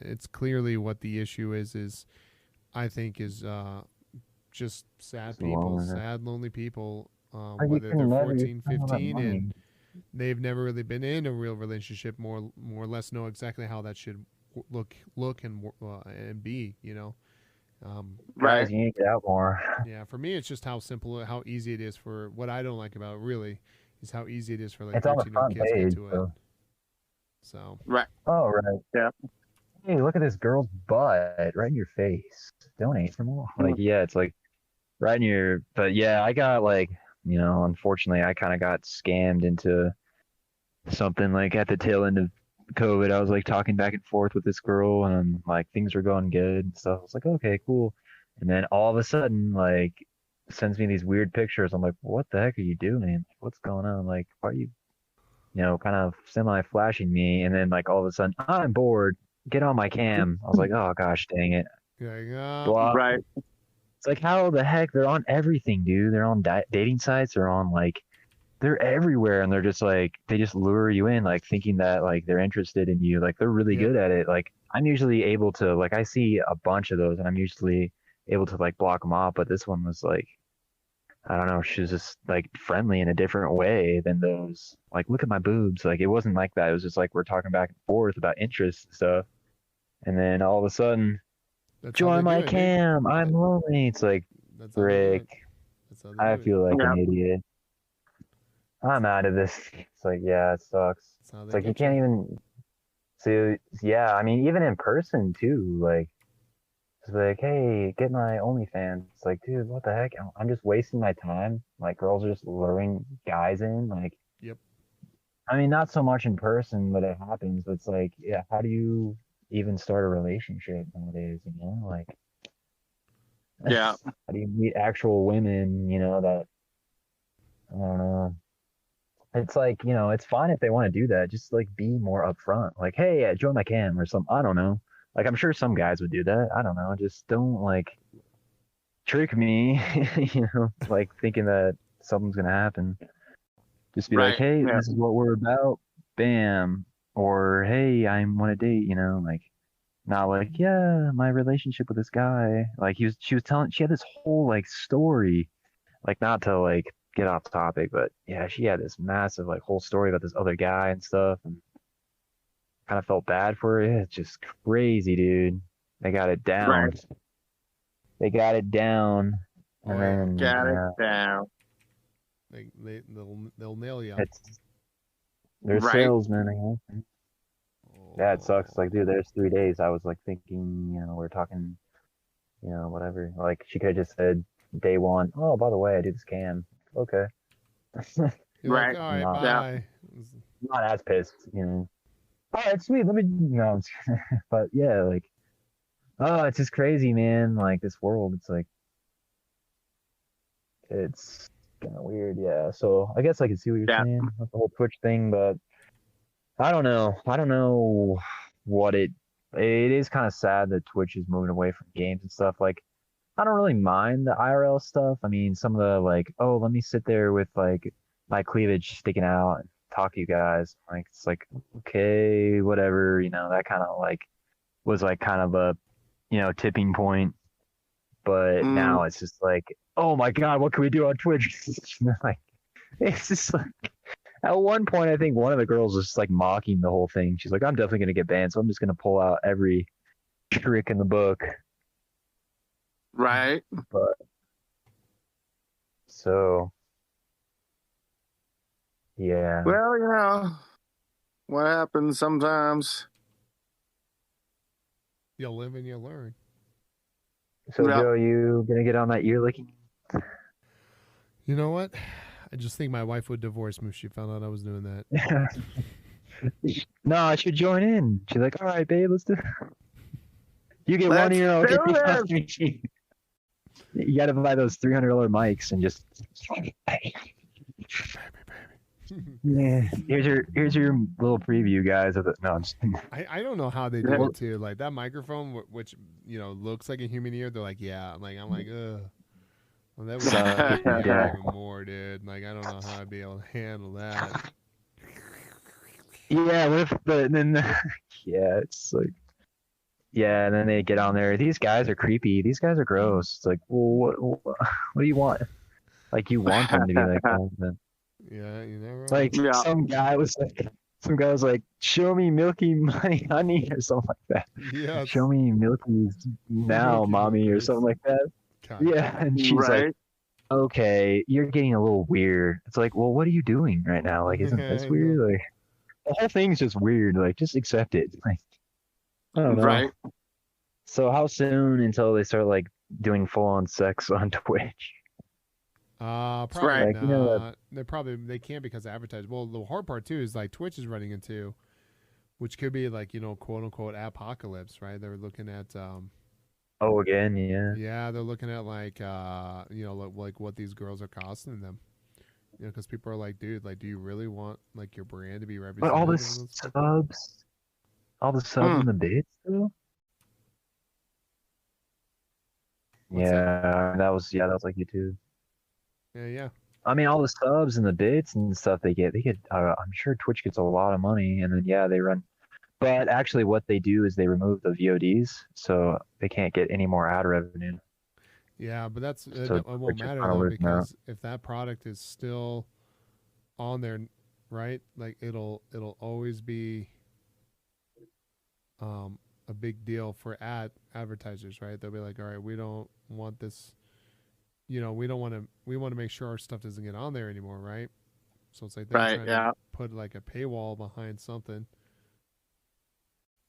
it's clearly what the issue is I think is just sad people, Loneliness. sad, lonely people, Or you whether can they're never 14, find all that 15, money. and they've never really been in a real relationship, more or less know exactly how that should look and be, Right. Guys, you need to get out more. Yeah, for me, it's just how easy it is for what I don't like about it really is how easy it is for like It's on the 13-year-old front kids to get page. to it. So. So Right. Oh, right. Yeah. Hey, look at this girl's butt right in your face. Donate for more. Like, yeah, it's like right in your. But yeah, I got like, unfortunately, I kind of got scammed into something like at the tail end of COVID. I was like talking back and forth with this girl, and like things were going good and stuff. I was like, okay, cool. And then all of a sudden, like, sends me these weird pictures. I'm like, what the heck are you doing? What's going on? Like, why are you, kind of semi-flashing me? And then like all of a sudden, I'm bored. Get on my cam. I was like, oh gosh, dang it. Blah. Right. It's like, how the heck? They're on everything, dude. They're on dating sites. They're on like, they're everywhere, and they're just like, they just lure you in, like thinking that like they're interested in you. Like they're really good at it. Like I'm usually able to, like I see a bunch of those, and I'm usually able to like block them off. But this one was like, I don't know, she was just like friendly in a different way than those. Like, look at my boobs. Like it wasn't like that. It was just like we're talking back and forth about interests and stuff. And then all of a sudden, That's how join they my do it, dude. cam. I'm lonely. It's like, That's how they do it. frick. That's how they I do it. feel like Yeah. an idiot. I'm out of this. It's like, yeah, it sucks. That's how they It's like you get can't even see. Yeah, I mean, even in person too. Like, it's like, hey, get my OnlyFans. It's like, dude, what the heck? I'm just wasting my time. Like, girls are just luring guys in. Like, Yep. I mean, not so much in person, but it happens. But it's like, yeah, how do you even start a relationship nowadays? Like, Yeah. how do you meet actual women? That I don't know. It's like, it's fine if they want to do that. Just like be more upfront. Like, hey, join my cam or something. I don't know. Like, I'm sure some guys would do that. I don't know. Just don't like trick me, like thinking that something's going to happen. Just be like, Right, hey, yeah. this is what we're about. Bam. Or, hey, I want to date, like not like, yeah, my relationship with this guy. Like she had this whole like story, like not to like get off topic, but yeah, she had this massive like whole story about this other guy and stuff, and kind of felt bad for her. It's just crazy, dude. They got it down. Right. they got it down, Oh, and yeah. then Got it down. They'll nail you. they're Right. salesmen, I guess. Yeah, it sucks. Like, dude, there's 3 days. I was like thinking, we're talking, whatever. Like, she could have just said day one. Oh, by the way, I do this scam. Okay. You're like, Right. all right, No. Yeah. bye. Not as pissed. All right, sweet. Let me. No, but yeah, like, oh, it's just crazy, man. Like this world, it's like, it's kind of weird. Yeah. So I guess I can see what you're Yeah. saying with the whole Twitch thing, but I don't know. I don't know what it. It is kind of sad that Twitch is moving away from games and stuff. Like, I don't really mind the IRL stuff. I mean, some of the like, oh, let me sit there with like my cleavage sticking out and talk to you guys. Like, it's like, okay, whatever. That kind of like was like kind of a tipping point. But now it's just like, oh my god, what can we do on Twitch? Like, it's just like. At one point, I think one of the girls was just like mocking the whole thing. She's like, I'm definitely going to get banned, so I'm just going to pull out every trick in the book. Right. But so, yeah. Well, what happens sometimes. You'll live and you'll learn. So, Yeah. Joe, you going to get on that ear licking? You know what? I just think my wife would divorce me if she found out I was doing that. No, I should join in. She's like, all right, babe, let's do it. You get Let's one ear, I'll do get the other. You got to buy those $300 mics and just. Yeah, here's your little preview, guys. Of the, no, I'm just, I don't know how they do it too. Like that microphone, which looks like a human ear. They're like, yeah. I'm like, ugh. Well, that would be yeah. even more, dude. Like, I don't know how I'd be able to handle that. Yeah, with yeah, it's like, yeah, and then they get on there. These guys are creepy. These guys are gross. It's like, well, what do you want? Like, you want them to be like, oh, man. Yeah, you never. Like Yeah. some guy was like, show me milky my honey or something like that. Yeah. Show me milky now, Milky mommy, or Milkies. something like that. God. Yeah, and she's Right. like, okay, you're getting a little weird. It's like, well, what are you doing right now? Like, isn't Yeah, this I weird? know. Like, the whole thing's just weird. Like, just accept it. Like, I don't know. Right. So how soon until they start like doing full on sex on Twitch? Probably Right. Like, not. They can't because advertise. Well, the hard part too is like Twitch is running into, which could be like quote unquote apocalypse, right? They're looking at Oh, again, yeah. yeah, they're looking at like like what these girls are costing them. Because people are like, dude, like, do you really want like your brand to be represented? But all the on this? subs in the bits though. What's Yeah, that was like YouTube. Yeah. I mean, all the subs and the bits and stuff they get. I'm sure Twitch gets a lot of money, and then yeah, they run. But actually, what they do is they remove the VODs, so they can't get any more ad revenue. Yeah, but that's So it won't Twitch is matter kinda though, losing out. because if that product is still on there, right? Like it'll always be a big deal for advertisers, right? They'll be like, all right, we don't want this, we want to make sure our stuff doesn't get on there anymore, right? So it's like they're Right. trying Yeah. to put like a paywall behind something.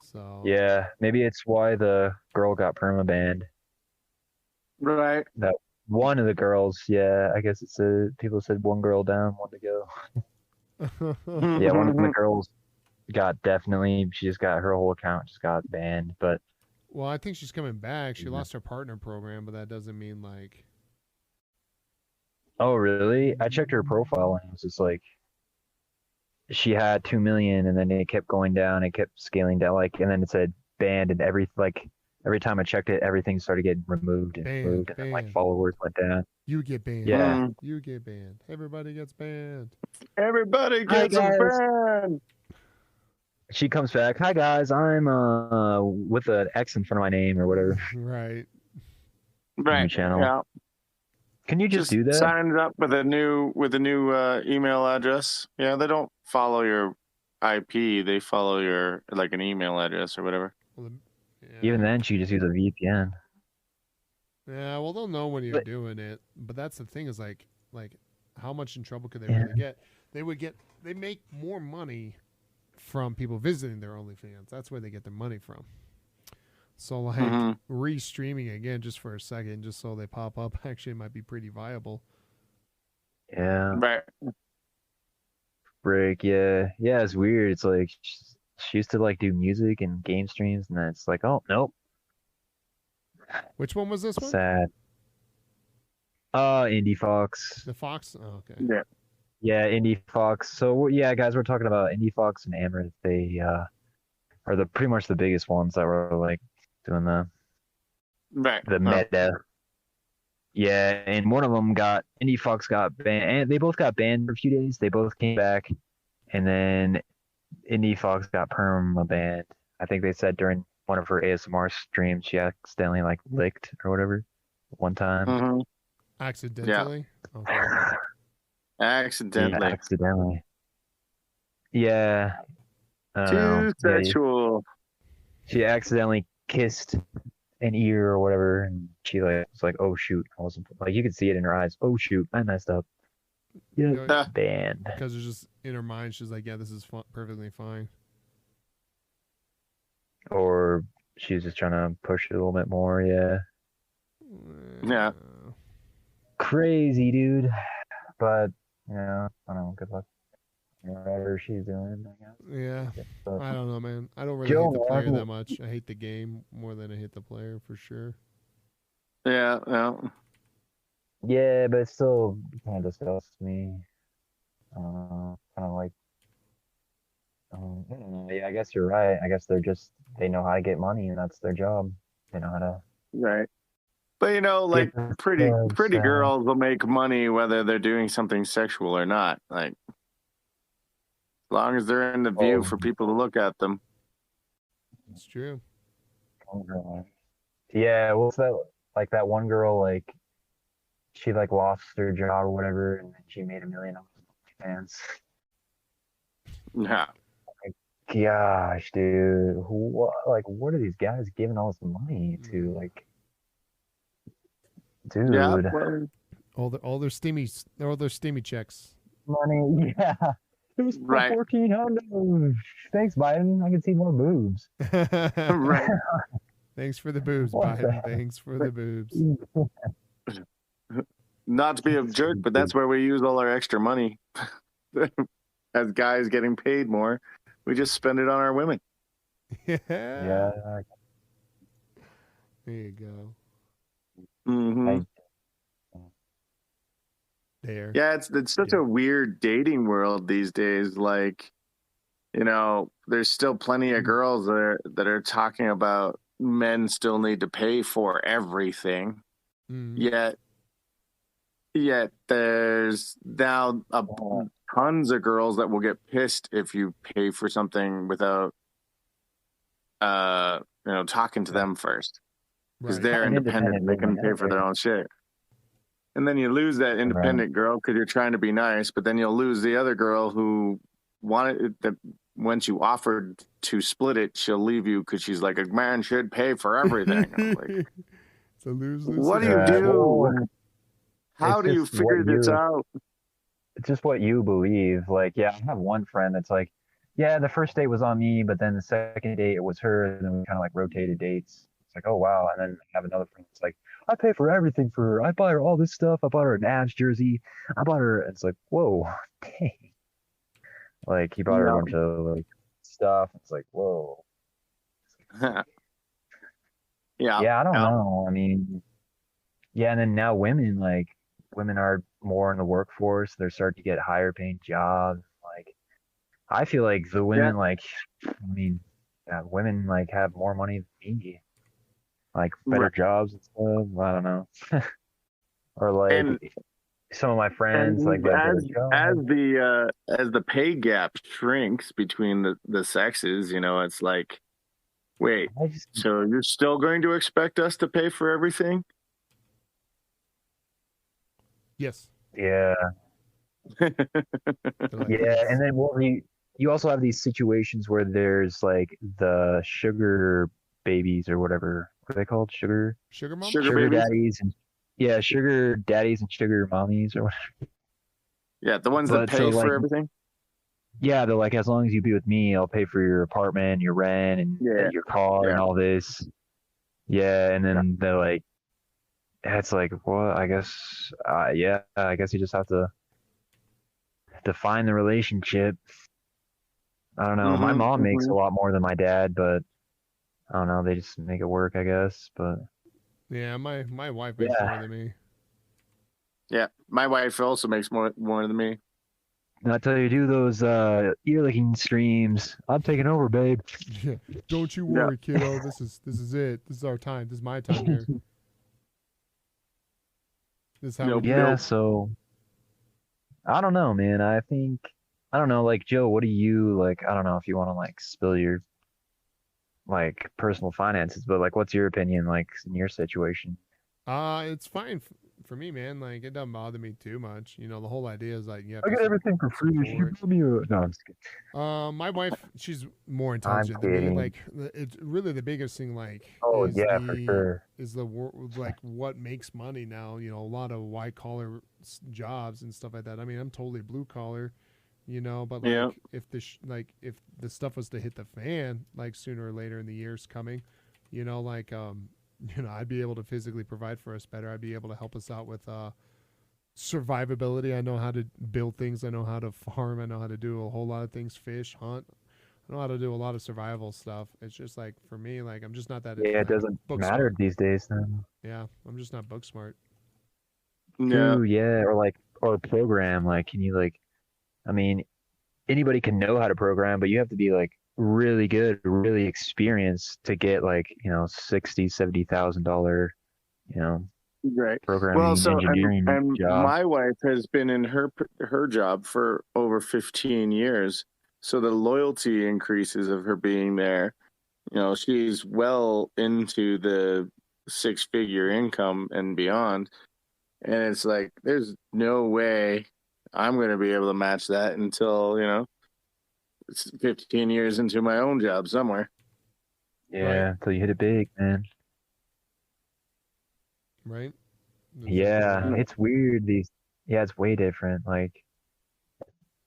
So Yeah, maybe it's why the girl got permabanned. Right. One of the girls, yeah, I guess people said one girl down, one to go. Yeah, one of the girls she just got her whole account just got banned. But well, I think she's coming back. She Yeah. lost her partner program, but that doesn't mean like. oh really? I checked her profile and it was just like she had 2 million, and then it kept going down, it kept scaling down, like, and then it said banned, and every time I checked it, everything started getting removed and moved, and then like banned. followers went down. You get banned. Yeah. You get banned. Everybody gets banned. Everybody Hi, gets a guys. brand. She comes back, hi guys, I'm with an X in front of my name or whatever. Right. Right. channel. Yeah. Can you just do that? Sign up with a new email address. Yeah, they don't follow your IP. They follow your like an email address or whatever. Well, yeah. Even then, she just use a VPN. Yeah, well, they'll know when you're But- doing it, but that's the thing is like how much in trouble could they Yeah. really get? They make more money from people visiting their OnlyFans. That's where they get their money from. So like Mhm. re-streaming again just for a second, just so they pop up, actually might be pretty viable. Yeah. Right. Break. Yeah. Yeah. It's weird. It's like she used to like do music and game streams, and then it's like, oh nope, Which one was this one? sad. Indie Fox. The Fox. Oh, okay. Yeah. Yeah, Indie Fox. So yeah, guys, we're talking about Indie Fox and Amherst. They are the pretty much the biggest ones that were like doing Right. the meta. Yeah, and one of them Indie Fox got banned, and they both got banned for a few days. They both came back, and then Indie Fox got perma banned. I think they said during one of her ASMR streams she accidentally like licked or whatever one time. Mhm. Accidentally. Okay. Yeah, Accidentally. accidentally. Yeah. I don't know. Too Yeah, sexual. she accidentally kissed an ear or whatever, and she like was like, "Oh shoot!" I wasn't like you could see it in her eyes. Oh shoot! I messed up. Yeah, Yeah. banned. Because it's just in her mind, she's like, "Yeah, this is perfectly fine." Or she's just trying to push it a little bit more. Yeah, Yeah. crazy dude. But I don't know. Good luck. Whatever she's doing, I guess. Yeah. But, I don't know, man. I don't really Joe hate the player Marvel- that much. I hate the game more than I hate the player for sure. Yeah. Yeah. yeah, but it still kind of disgusts me. Kind of like. I don't know. Yeah, I guess you're right. I guess they know how to get money, and that's their job. They know how to. Right. But like Yeah, pretty so- girls will make money whether they're doing something sexual or not. Like as long as they're in the view Oh. for people to look at them. It's true. Yeah, what's that? Like that one girl, like she like lost her job or whatever, and then she made $1 million on fans. Yeah. Gosh, dude, what are these guys giving all this money to? Like, dude, Yeah. Well, All their steamy checks. money, yeah. It was Right. 1,400. Thanks, Biden. I can see more boobs. right. Thanks for the boobs, What Biden. the- Thanks for the boobs. Not to be a jerk, but that's where we use all our extra money. As guys getting paid more, we just spend it on our women. Yeah. Yeah, There you go. Hmm. I- There. Yeah, it's such Yeah. a weird dating world these days. Like, there's still plenty of girls that are talking about men still need to pay for everything. Mhm. Yet there's now tons of girls that will get pissed if you pay for something without talking to them first, because Right. they're An independent. They can independent pay for their woman, own shit. And then you lose that independent girl because you're trying to be nice, but then you'll lose the other girl who wanted it, that once you offered to split it, she'll leave you because she's like, a man should pay for everything. I'm like, It's a lose-lose. what do you Right. do? Well, How it's do you just figure what this you- out? It's just what you believe. Like, yeah, I have one friend that's like, yeah, the first date was on me, but then the second date it was her, and then we kind of like rotated dates. It's like, oh wow. And then I have another friend that's like, I pay for everything for her. I buy her all this stuff. I bought her an Avs jersey. I bought her. It's like, whoa, dang. Like he bought her a bunch of like stuff. It's like, whoa. Yeah. Yeah, I don't know. I mean, yeah, and then now women are more in the workforce. They're starting to get higher paying jobs. Like, I feel like the women, women like have more money than me, like better Right. jobs and stuff. I don't know. Or like And- some of my friends, And like better as jobs. the pay gap shrinks between the sexes, it's like, wait, I just, so you're still going to expect us to pay for everything? Yes. yeah. They're like, Yeah, yes. and then you also have these situations where there's like the sugar babies or whatever, What are they called? Sugar mama? Sugar babies? daddies and yeah, sugar daddies and sugar mommies or whatever. Yeah, the ones that But pay so like for everything. yeah, they're like as long as you be with me, I'll pay for your apartment, your rent, and Yeah, your car yeah. and all this. Yeah, and Yeah. then they're like, it's like, well, I guess, yeah, I guess you just have to define the relationship. I don't know. My mom makes a lot more than my dad, but I don't know. They just make it work, I guess. But Yeah, my wife makes yeah, more than me. Yeah, my wife also makes more than me. not till you do those ear licking streams. I'm taking over, babe. Yeah. Don't you worry, kiddo. This is it. This is our time. This is my time here. This is how we do Yeah, it. so I don't know, man. I think I don't know, like Joe, what do you like? I don't know if you want to like spill your like personal finances, but like what's your opinion like in your situation? It's fine for me, man. Like, it doesn't bother me too much. You know, the whole idea is like you have I to get everything for free. You support. give me a no, I'm just kidding. My wife, she's more I'm intelligent than me. kidding. Like, it's really the biggest thing. Like, Oh is yeah, for sure. like what makes money now. You know, a lot of white collar jobs and stuff like that. I mean, I'm totally blue collar. You know, but like Yeah. if if the stuff was to hit the fan, like sooner or later in the years coming, you know, like you know, I'd be able to physically provide for us better. I'd be able to help us out with survivability. I know how to build things. I know how to farm. I know how to do a whole lot of things, fish, hunt. I know how to do a lot of survival stuff. It's just like for me, like I'm just not that Yeah, it doesn't book matter smart. these days then. Yeah, I'm just not book smart. Yeah, True, yeah, or program. Like, can you like? I mean, anybody can know how to program, but you have to be like really good, really experienced to get like, you know, $60,000, $70,000, you know, right. Well, programming so engineering and job. my wife has been in her job for over 15 years, so the loyalty increases of her being there. You know, she's well into the six-figure income and beyond, and it's like there's no way I'm going to be able to match that until, you know, it's 15 years into my own job somewhere. Yeah, until you hit it big, man. Right? Yeah, it's weird. Yeah, it's way different. Like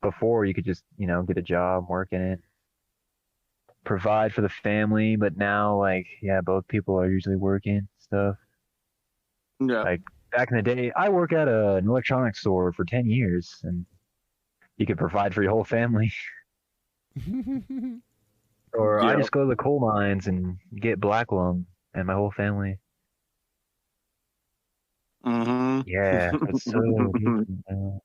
before, you could just, you know, get a job, work in it, provide for the family. But now, like, yeah, both people are usually working stuff. Yeah. Like back in the day, I work at an electronics store for 10 years, and you could provide for your whole family. Or I Yeah. just go to the coal mines and get black lung and my whole family. Mm-hmm. Yeah, that's so different, man.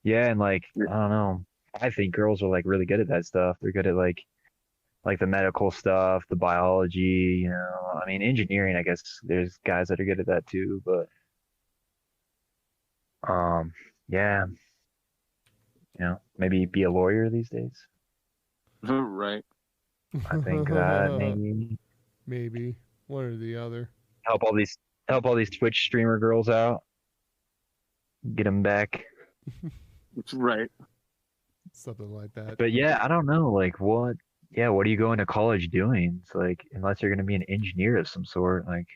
Yeah, and like I don't know. I think girls are like really good at that stuff. They're good at like the medical stuff, the biology, you know. I mean, engineering, I guess there's guys that are good at that too, but yeah, you know, maybe be a lawyer these days. Right. I think that maybe one or the other. help all these Twitch streamer girls out, get them back. Right. Something like that. But yeah, I don't know, like what? Yeah, what are you going to college doing? It's like unless you're going to be an engineer of some sort, like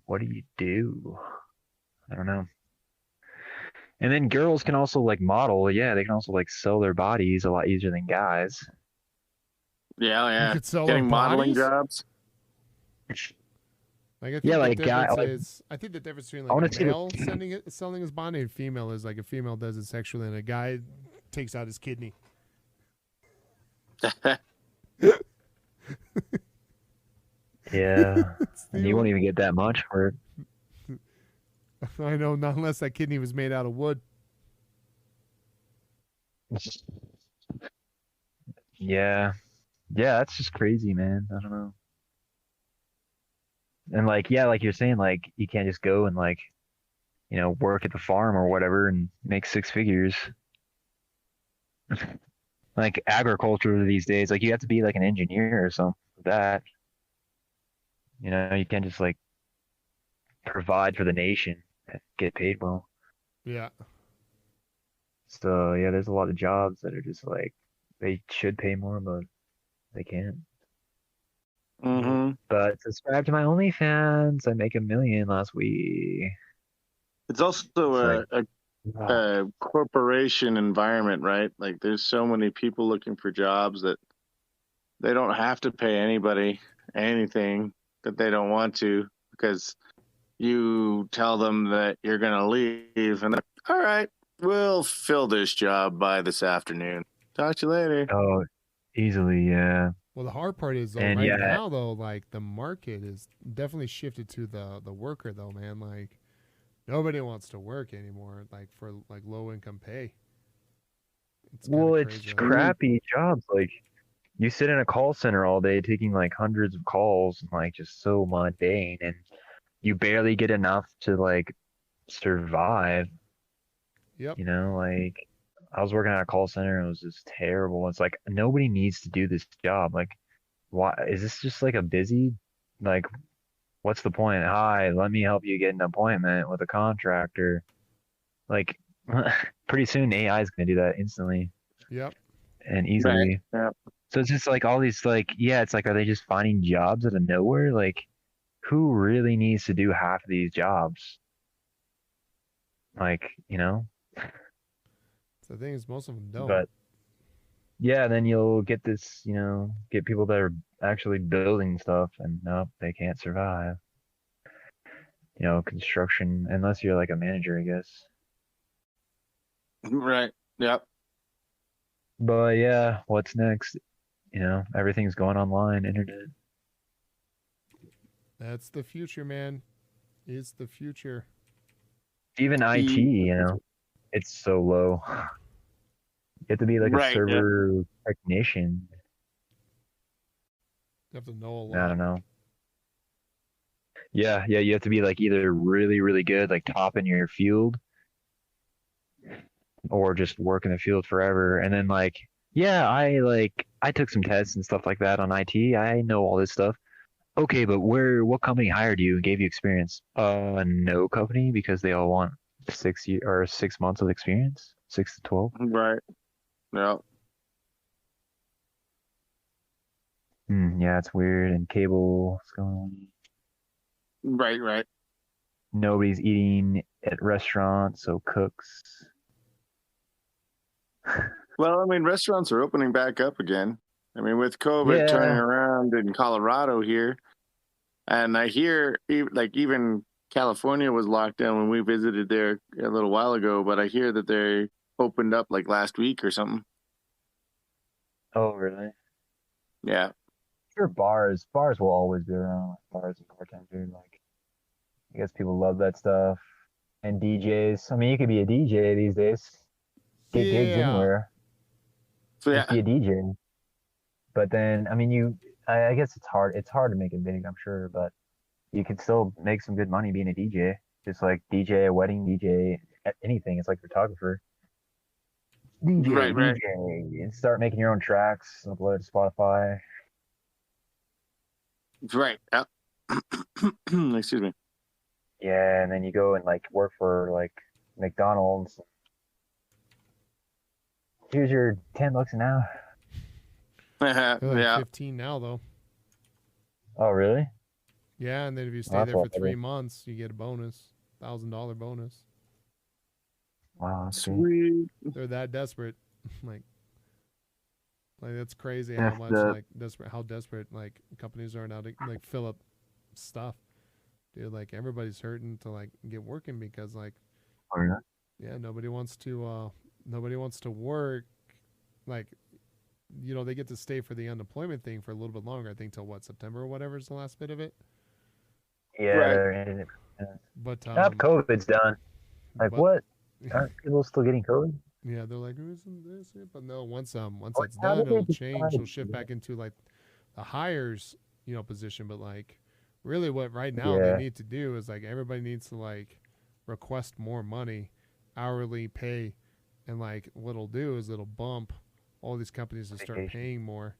what do you do? I don't know. And then girls can also like model. Yeah, they can also like sell their bodies a lot easier than guys. Yeah, You yeah. could sell Getting our modeling bodies? jobs. Like I think Yeah, the like guy. difference Like, is I think the difference between I want like to a see male selling his body and female is like a female does it sexually and a guy takes out his kidney. yeah, and you won't even get that much for it. I know, not unless that kidney was made out of wood. Yeah, yeah, that's just crazy, man. I don't know. And like, yeah, like you're saying, like you can't just go and like, you know, work at the farm or whatever and make six figures. Like agriculture these days, like you have to be like an engineer or something for that. You know, you can't just like provide for the nation and get paid well. Yeah. So yeah, there's a lot of jobs that are just like they should pay more, but they can't. Mm-hmm. But subscribe to my OnlyFans. I make $1 million last week. It's also It's like, a corporation environment, right? Like there's so many people looking for jobs that they don't have to pay anybody anything that they don't want to because you tell them that you're going to leave and they're like, all right, we'll fill this job by this afternoon. Talk to you later. oh, easily, yeah. Well, the hard part is though, And right yeah, now though, like the market is definitely shifted to the worker though, man. Like nobody wants to work anymore, like for like low income pay. It's kind well, of it's crazy. crappy jobs. Like you sit in a call center all day taking like hundreds of calls and like just so mundane, and you barely get enough to like survive. Yep. You know, like I was working at a call center and it was just terrible. It's like nobody needs to do this job. Like, why is this just like a busy, like, what's the point? Hi, let me help you get an appointment with a contractor. Like, pretty soon AI is gonna do that instantly Yep. and Right. easily. Yeah. So it's just like all these like, yeah, it's like, are they just finding jobs out of nowhere? Like, who really needs to do half of these jobs? Like, you know? So the thing is, most of them don't. But yeah, then you'll get this, get people that are actually building stuff and nope, they can't survive. Construction, unless you're like a manager, I guess. Right. Yep. But yeah, what's next? Everything's going online, internet. That's the future, man. It's the future. Even IT, it's so low. You have to be like a Right, yeah. server technician. You have to know a lot. I don't know. Yeah, you have to be like either really, really good, like top in your field, or just work in the field forever. And then like, yeah, I took some tests and stuff like that on IT. I know all this stuff. Okay, but what company hired you and gave you experience? No company, because they all want 6 months of experience, 6 to 12. Right. Yep. Yeah, it's weird. And cable, what's going on? Right. Nobody's eating at restaurants, so cooks. Well, I mean, restaurants are opening back up again. I mean, with COVID turning around in Colorado here, and I hear even California was locked down when we visited there a little while ago, but I hear that they opened up like last week or something. Oh, really? Yeah. Sure, bars will always be around. Like bars and bartenders, like I guess people love that stuff. And DJs. I mean, you could be a DJ these days. Get gigs anywhere. So Just be a DJ. But then, I mean, I guess it's hard. It's hard to make it big, I'm sure, but you can still make some good money being a DJ. Just like DJ a wedding, DJ anything. It's like photographer. DJ, Right. DJ, and start making your own tracks, upload to Spotify. Right. Yep. Excuse me. Yeah, and then you go and like work for like McDonald's. Here's your $10 an hour. They're like Yeah. 15 now though. Oh, really? Yeah, and then if you stay That's there for awful. 3 months, you get a bonus, $1,000 bonus. Wow, that's sweet. Sweet. They're that desperate, like that's crazy That's how much how desperate like companies are now to like fill up stuff. Dude, like everybody's hurting to like get working because like Oh, yeah. yeah, nobody wants to work. Like, they get to stay for the unemployment thing for a little bit longer. I think till September or whatever is the last bit of it. Yeah, Right. they're ending it. But COVID's done. Like, but- what? Aren't people still getting COVID? yeah, they're like, isn't this it? But no, once How that's done, did they it'll change. decide? It'll shift back into like the hires, position. But like, really, what right now Yeah. they need to do is like everybody needs to like request more money, hourly pay, and like what it'll do is it'll bump all these companies to start Vacation. paying more.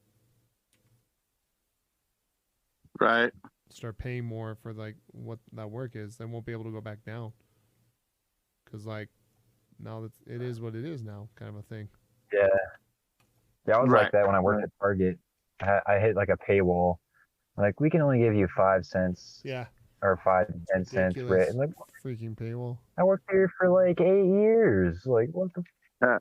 Right. Start paying more for like what that work is. They won't be able to go back down because like now that it is what it is now, kind of a thing. Yeah, I was Right. like that when I worked at Target. I hit like a paywall, Like, we can only give you 5 cents Yeah. or 5 to 10 cents Ridiculous. rate. Like, Freaking paywall. I worked here for like 8 years. Like, what the? Uh,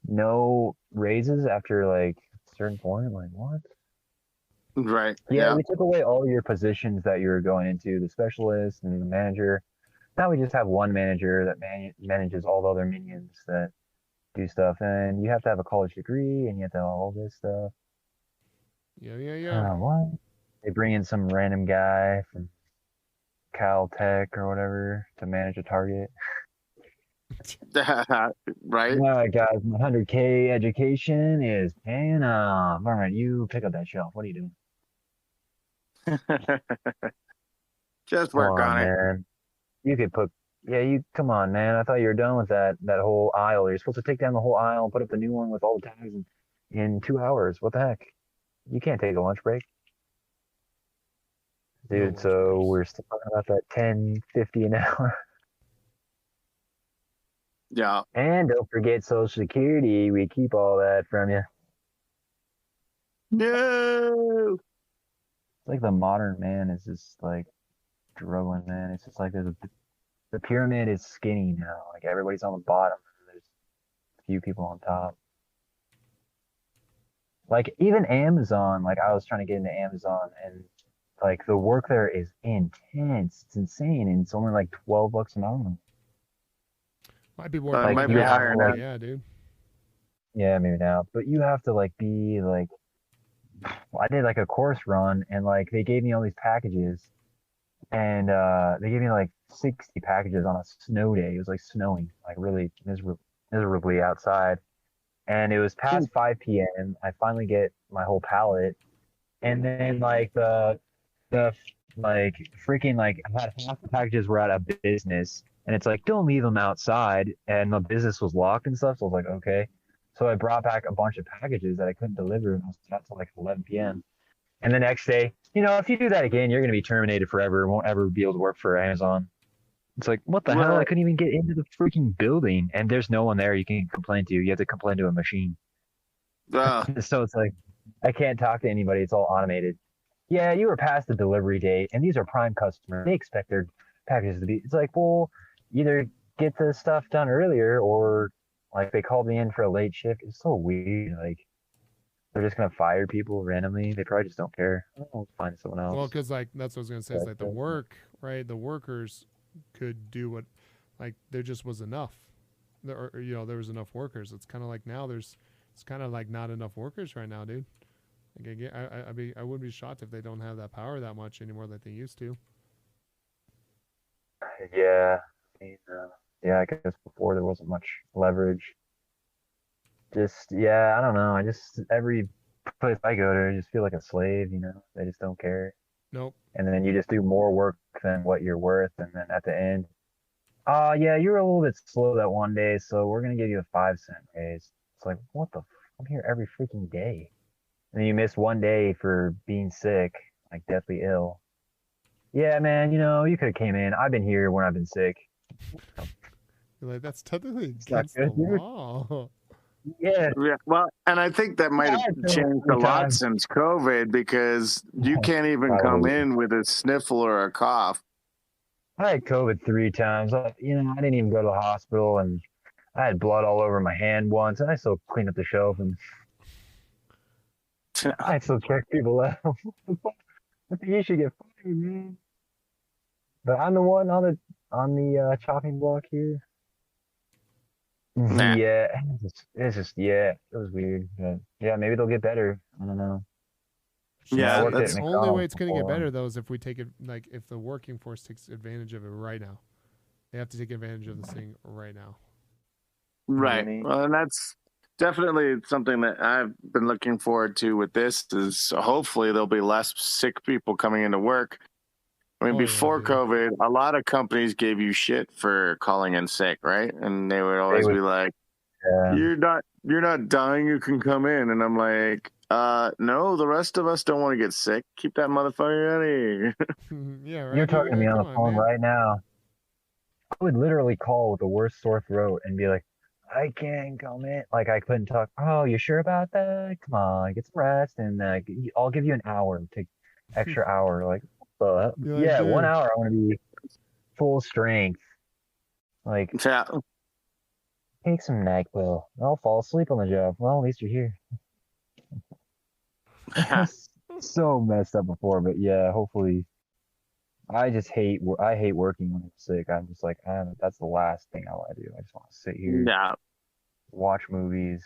No raises after like a certain point. Like, what? right. Yeah, Yeah. we took away all your positions that you were going into, the specialist and the manager. Now we just have one manager that manages all the other minions that do stuff. And you have to have a college degree and you have to have all this stuff. Yeah. What? They bring in some random guy from Caltech or whatever to manage a target. Right. All right, guys, my 100K education is paying off. All right, you pick up that shelf. What are you doing? Just Come work on it. man. You could put, you come on, man. I thought you were done with that whole aisle. You're supposed to take down the whole aisle and put up the new one with all the tags in 2 hours. What the heck? You can't take a lunch break. Dude, lunch so breaks. we're still talking about that 10.50 an hour. Yeah. And don't forget Social Security. We keep all that from you. No. It's like the modern man is just like struggling, man. It's just like the pyramid is skinny now. Like everybody's on the bottom. There's a few people on top. Like even Amazon, like I was trying to get into Amazon and like the work there is intense. It's insane. And it's only like $12 an hour. Might be more. Like, might pay be now. higher now. Yeah, dude. Yeah, maybe now. But you have to like be like, I did like a course run and like they gave me all these packages and they gave me like 60 packages on a snow day. It was like snowing, like really miserably outside. And it was past 5 p.m. I finally get my whole pallet. And then like the like freaking like I had half the packages were at a business and it's like don't leave them outside and the business was locked and stuff. So I was like, okay. So I brought back a bunch of packages that I couldn't deliver and I was out till like 11 p.m. And the next day, if you do that again, you're gonna be terminated forever. Won't ever be able to work for Amazon. It's like, what the hell? I couldn't even get into the freaking building and there's no one there you can complain to. You have to complain to a machine. So it's like I can't talk to anybody. It's all automated. Yeah, you were past the delivery date, and these are prime customers. They expect their packages to be. It's like, well, either get the stuff done earlier, or like they called me in for a late shift. It's so weird. Like they're just gonna fire people randomly. They probably just don't care. I'll find someone else. Well, because like that's what I was gonna say. It's like the work, right? The workers could do what, like there just was enough. There was enough workers. It's kind of like now it's kind of like not enough workers right now, dude. Like I wouldn't be shocked if they don't have that power that much anymore like they used to. Yeah, I mean, I guess before there wasn't much leverage. Just I don't know. Every place I go to, I just feel like a slave. They just don't care. Nope. And then you just do more work than what you're worth, and then at the end, yeah, you were a little bit slow that one day, so we're gonna give you a 5-cent raise. It's like, what the? I'm here every freaking day. And you miss one day for being sick, like deathly ill. Yeah, man, you could have came in. I've been here when I've been sick. You're like, that's technically not against the good, dude. law. Yeah. Well, and I think that might have changed a lot since COVID because you can't even come in with a sniffle or a cough. I had COVID 3 times. I didn't even go to the hospital, and I had blood all over my hand once, and I still cleaned up the shelf and. I still check people out. I think you should get fired, man. But I'm the one on the chopping block here. Nah. Yeah, it was weird. But yeah, maybe they'll get better. I don't know. Yeah, that's the only way it's going to get better though is if we take it if the working force takes advantage of it right now. They have to take advantage of this thing right now. Right. Well, and that's definitely something that I've been looking forward to with this is hopefully there'll be less sick people coming into work. I mean, before COVID, a lot of companies gave you shit for calling in sick, right? And they would always be like, you're not dying, you can come in. And I'm like, no, the rest of us don't want to get sick. Keep that motherfucker out of here. Yeah, right. You're talking to me on the phone right now. I would literally call with the worst sore throat and be like, I can't come in. Like I couldn't talk. Oh, you sure about that? Come on, get some rest, and I'll give you an hour, take extra hour. Like, You're like, yeah, 1 dude. hour. I want to be full strength. Like, Yeah. take some NyQuil. I'll fall asleep on the job. Well, at least you're here. So messed up before, but yeah, hopefully. I just hate. I hate working when I'm sick. I'm just like, that's the last thing I want to do. I just want to sit here, Yeah. watch movies.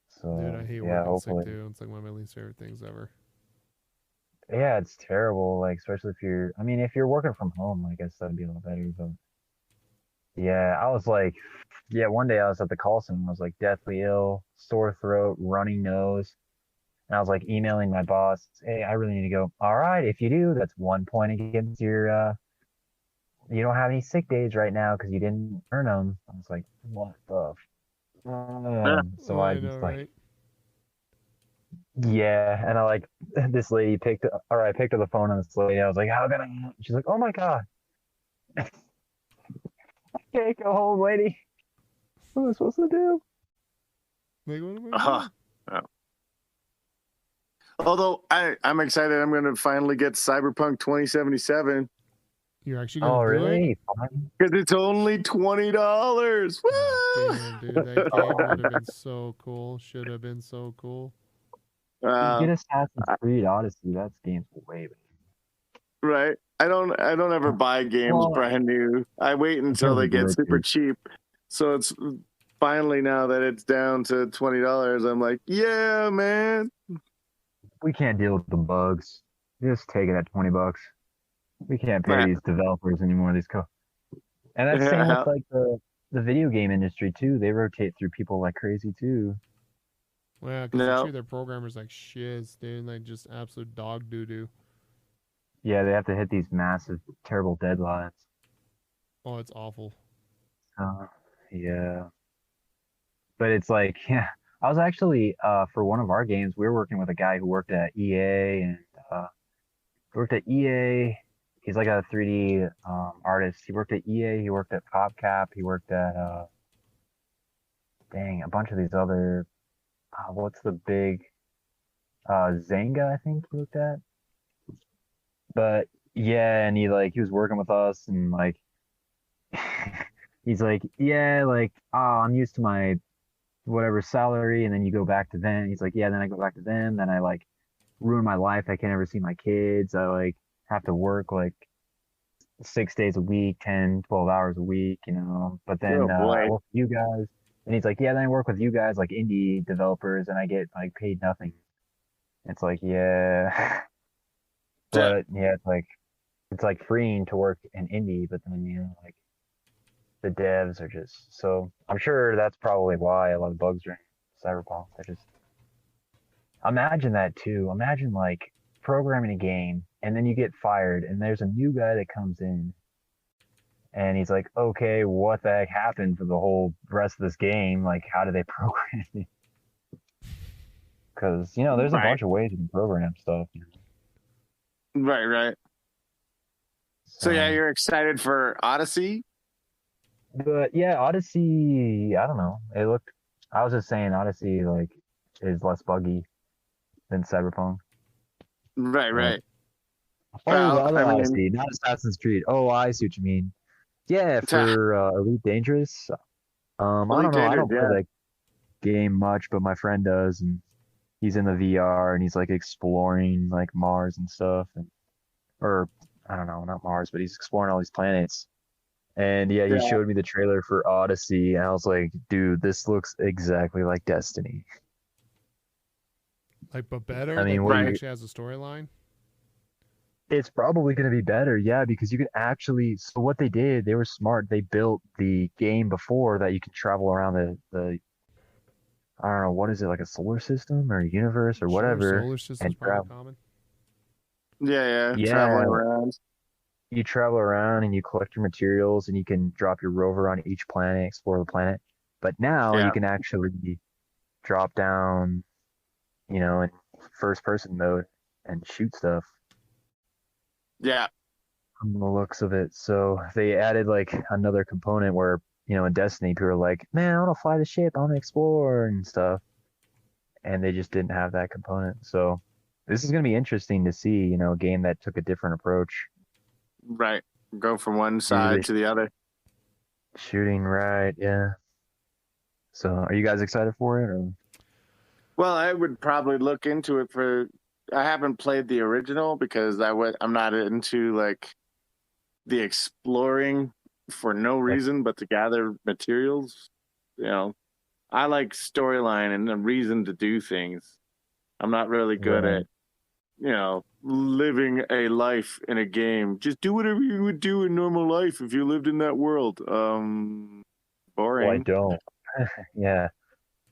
So Dude, I hate yeah, working sick hopefully. too. It's like one of my least favorite things ever. Yeah, it's terrible. Like, especially if you're. I mean, if you're working from home, I guess that'd be a little better. But yeah, I was like, yeah, one day I was at the call center. I was like deathly ill, sore throat, runny nose. And I was like emailing my boss, hey, I really need to go. All right, if you do, that's 1 point against your, you don't have any sick days right now because you didn't earn them. I was like, what the? So I I know, just like, right? yeah. And I like, this lady I picked up the phone on this lady. I was like, how can I? She's like, oh my God. I can't go home, lady. What am I supposed to do? Like, what am I Uh, doing? yeah. Although I'm excited, I'm going to finally get Cyberpunk 2077 You're actually gonna Oh, do it? really? Fine. because it's only $20. Woo! Damn, dude, that game would have been so cool. Should have been so cool. Get Assassin's Creed Odyssey. That game's way better. Right. I don't ever buy games Well, brand new. I wait until they get super cheap. So it's finally now that it's down to $20, I'm like, yeah, man. we can't deal with the bugs. Just take it at $20. We can't pay Right. these developers anymore. And that's the same Yeah. with like the video game industry too. They rotate through people like crazy too. Well, yeah, because No. they treat their programmers like shiz, dude. Like just absolute dog doo doo. Yeah, they have to hit these massive, terrible deadlines. Oh, it's awful. Yeah. But it's like, yeah, I was actually for one of our games, we were working with a guy who worked at EA and worked at EA. He's like a 3D artist. He worked at EA. He worked at PopCap. He worked at a bunch of these other. What's the big Zanga? I think he worked at. But yeah, and he was working with us and like he's like, yeah, like I'm used to my whatever salary, and then you go back to them. He's like, yeah, then I go back to them. Then I like ruin my life. I can't ever see my kids. I like have to work like 6 days a week, 10, 12 hours a week, but then Oh, boy. I work with you guys. And he's like, yeah, then I work with you guys like indie developers and I get like paid nothing. It's like, yeah. But yeah, it's like freeing to work in indie, but then like the devs are just so I'm sure that's probably why a lot of bugs are in Cyberpunk. They're just imagine that too. Imagine like programming a game and then you get fired and there's a new guy that comes in and he's like, okay, what the heck happened for the whole rest of this game? Like, how do they program it? Because, there's a bunch of ways you can program stuff. Right. So yeah, you're excited for Odyssey? But yeah, Odyssey, I don't know. I was just saying Odyssey, like, is less buggy than Cyberpunk. Right. Oh, Well, the other I mean- Odyssey, not Assassin's Creed. Oh, I see what you mean. Yeah, for Elite Dangerous. I don't know. I don't play that game much, but my friend does, and he's in the VR and he's like exploring like Mars and stuff, or I don't know, not Mars, but he's exploring all these planets. And yeah, he showed me the trailer for Odyssey, and I was like, dude, this looks exactly like Destiny. Like, but better. I mean, like, it actually has a storyline. It's probably going to be better, yeah, because you can actually. So what they did, they were smart. They built the game before that you can travel around the I don't know, what is it, like a solar system or a universe or whatever. Solar system's probably common. Yeah. Traveling around. You travel around and you collect your materials and you can drop your rover on each planet, explore the planet. But now you can actually drop down, in first person mode and shoot stuff. Yeah. From the looks of it. So they added like another component where, in Destiny, people are like, man, I want to fly the ship, I want to explore and stuff, and they just didn't have that component. So this is gonna be interesting to see, a game that took a different approach. Right. Go from one side Usually to the other. shooting, right? Yeah. So are you guys excited for it? Or? Well, I would probably look into it for. I haven't played the original because I'm not into like the exploring for no reason but to gather materials. I like storyline and a reason to do things. I'm not really good at, living a life in a game. Just do whatever you would do in normal life if you lived in that world. Boring. Well, I don't. Yeah.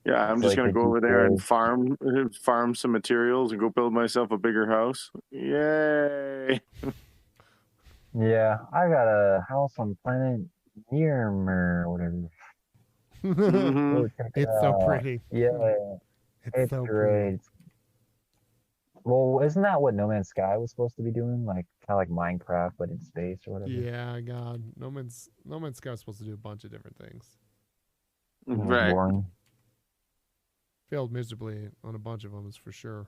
Yeah, I'm It's just like gonna the go over there and GTA. farm some materials and go build myself a bigger house. Yay! Yeah, I got a house on planet Nirmer or whatever. Mm-hmm. Oh, check it It's so out. pretty. Yeah, It's so great. pretty. Well, isn't that what No Man's Sky was supposed to be doing? Like kind of like Minecraft, but in space or whatever. Yeah, God. No Man's Sky was supposed to do a bunch of different things. It was Right. boring. Failed miserably on a bunch of them, is for sure.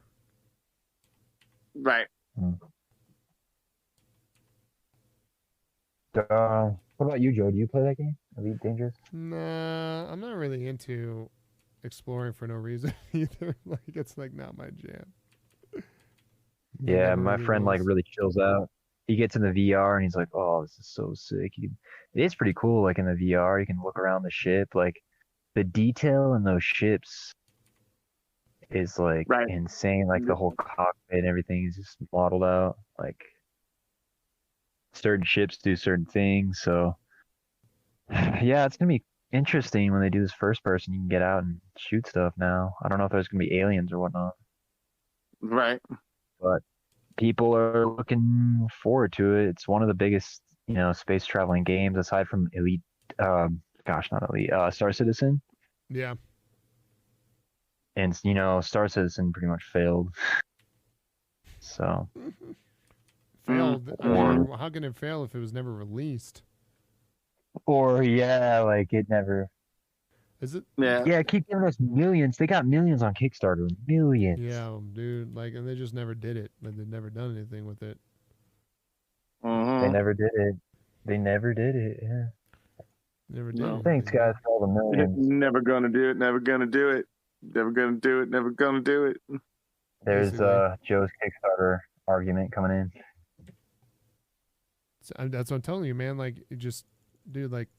Right. What about you, Joe? Do you play that game? Elite Dangerous? Nah, I'm not really into exploring for no reason either. Like, it's like not my jam. Yeah, never my really friend like was. really chills out. He gets in the VR and he's like, "Oh, this is so sick." It is pretty cool. Like in the VR, you can look around the ship. Like the detail in those ships is like Right. insane. Like the whole cockpit and everything is just modeled out. Like certain ships do certain things. So yeah, it's gonna be interesting when they do this first person. You can get out and shoot stuff now. I don't know if there's gonna be aliens or whatnot, Right. but people are looking forward to it. It's one of the biggest, space traveling games aside from Elite. Not Elite. Star Citizen, Yeah. and Star Citizen pretty much failed. So Failed. I Or- mean, how can it fail if it was never released? or yeah, like it never. Is it? Yeah. Yeah, keep giving us millions. They got millions on Kickstarter. Millions. Yeah, dude. Like, and they just never did it. Like, they've never done anything with it. They Mm-hmm. never did it. They never did it. Yeah. Never did. No. anything, Thanks, guys, for all the millions. Never gonna do it. Never gonna do it. Never gonna do it. Never gonna do it. There's Basically. Joe's Kickstarter argument coming in. That's what I'm telling you, man. Like, it just, dude. Like,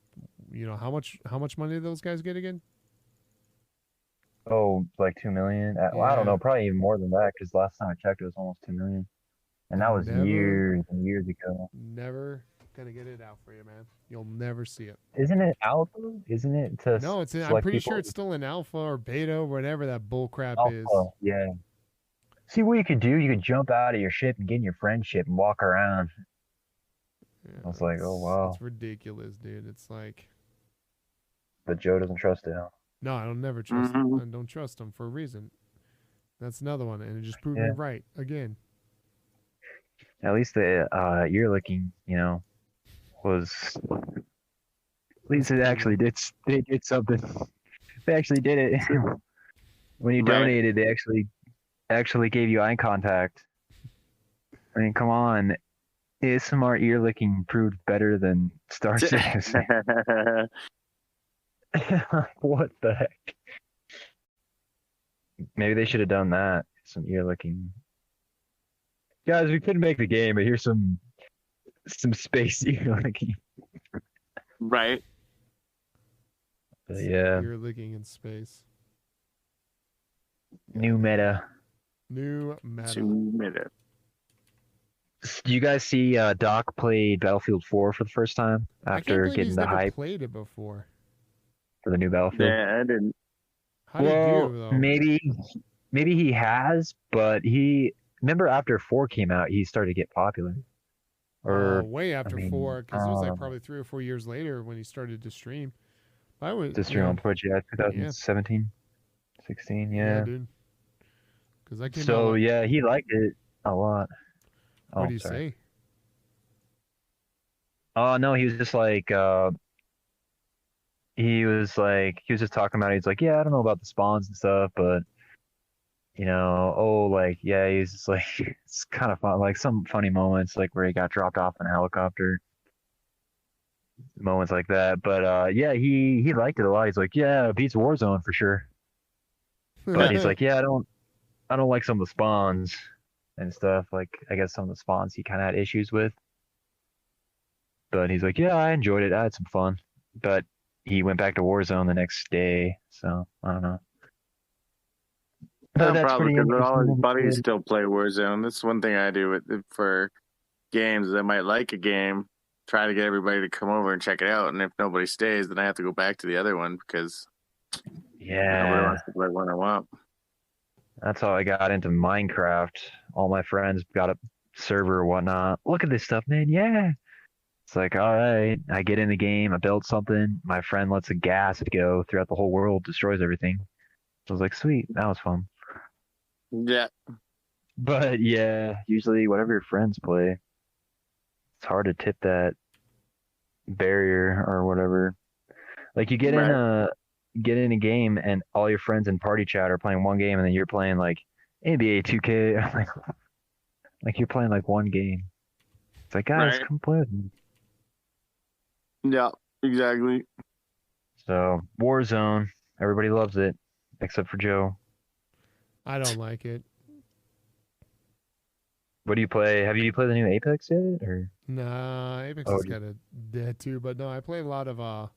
how much money did those guys get again? Oh, like 2 million. Well, I don't Yeah. know, probably even more than that. Because last time I checked, it was almost 2 million, and that was Never- years and years ago. Never gonna get it out for you, man. You'll never see it. Isn't it out though? Isn't it to No, it's. I'm select pretty people sure it's still in alpha or beta or whatever that bull crap is. alpha? Yeah. See what you could do. You could jump out of your ship and get in your friend's ship and walk around. Yeah, I was like, oh, wow. It's ridiculous, dude. It's like, But Joe doesn't trust it. Huh? no, I don't never trust Mhm. them. I don't trust them for a reason. That's another one, and it just proved me Yeah. right again. At least the ear licking, was. At least it actually did. They did something. They actually did it. When you Right. donated, they actually gave you eye contact. I mean, come on. ASMR ear licking proved better than Star Citizen. What the heck? Maybe they should have done that. Some ear licking. Guys, we couldn't make the game, but here's some space ear licking. Right. But yeah, You're licking in space. new meta. New meta. 2 minutes. Do you guys see Doc played Battlefield 4 for the first time I can't after believe getting he's the never hype played it before. for the new Battlefield? Yeah, I didn't. How do Well, you do though? maybe he has, but remember after 4 came out, he started to get popular. Or way after mean, 4, because it was like probably 3 or 4 years later when he started to stream. I was to stream on Twitch, 2017, 16, yeah. dude. Because I came So out. yeah, he liked it a lot. What Oh, do you sorry. say? Oh no, he was just like he was just talking about it. He's like, yeah, I don't know about the spawns and stuff, but yeah, he's just like, it's kind of fun, like some funny moments, like where he got dropped off in a helicopter, moments like that. But yeah, he liked it a lot. He's like, yeah, it beats Warzone for sure. But he's like, yeah, I don't like some of the spawns and stuff. Like, I guess some of the spawns he kind of had issues with. But he's like, yeah, I enjoyed it. I had some fun. But he went back to Warzone the next day, so I don't know. But No, that's probably pretty because all his interesting. buddies still play Warzone. That's one thing I do for games that might like a game. Try to get everybody to come over and check it out, and if nobody stays, then I have to go back to the other one because nobody Yeah, wants to play one I want. that's how I got into Minecraft. All my friends got a server or whatnot. Look at this stuff, man. Yeah. It's like, all right, I get in the game, I build something. My friend lets a gas go throughout the whole world, destroys everything. So I was like, sweet, that was fun. Yeah, But yeah, usually whatever your friends play, it's hard to tip that barrier or whatever. Like you get in a game and all your friends in party chat are playing one game and then you're playing like NBA 2K, like you're playing like one game. It's like, guys, right. come play with me. Yeah, exactly. So Warzone, everybody loves it except for Joe. I don't like it. What do you play? Have you played the new Apex yet? Or Nah, Apex Oh, is kind of dead too. But no, I play a lot of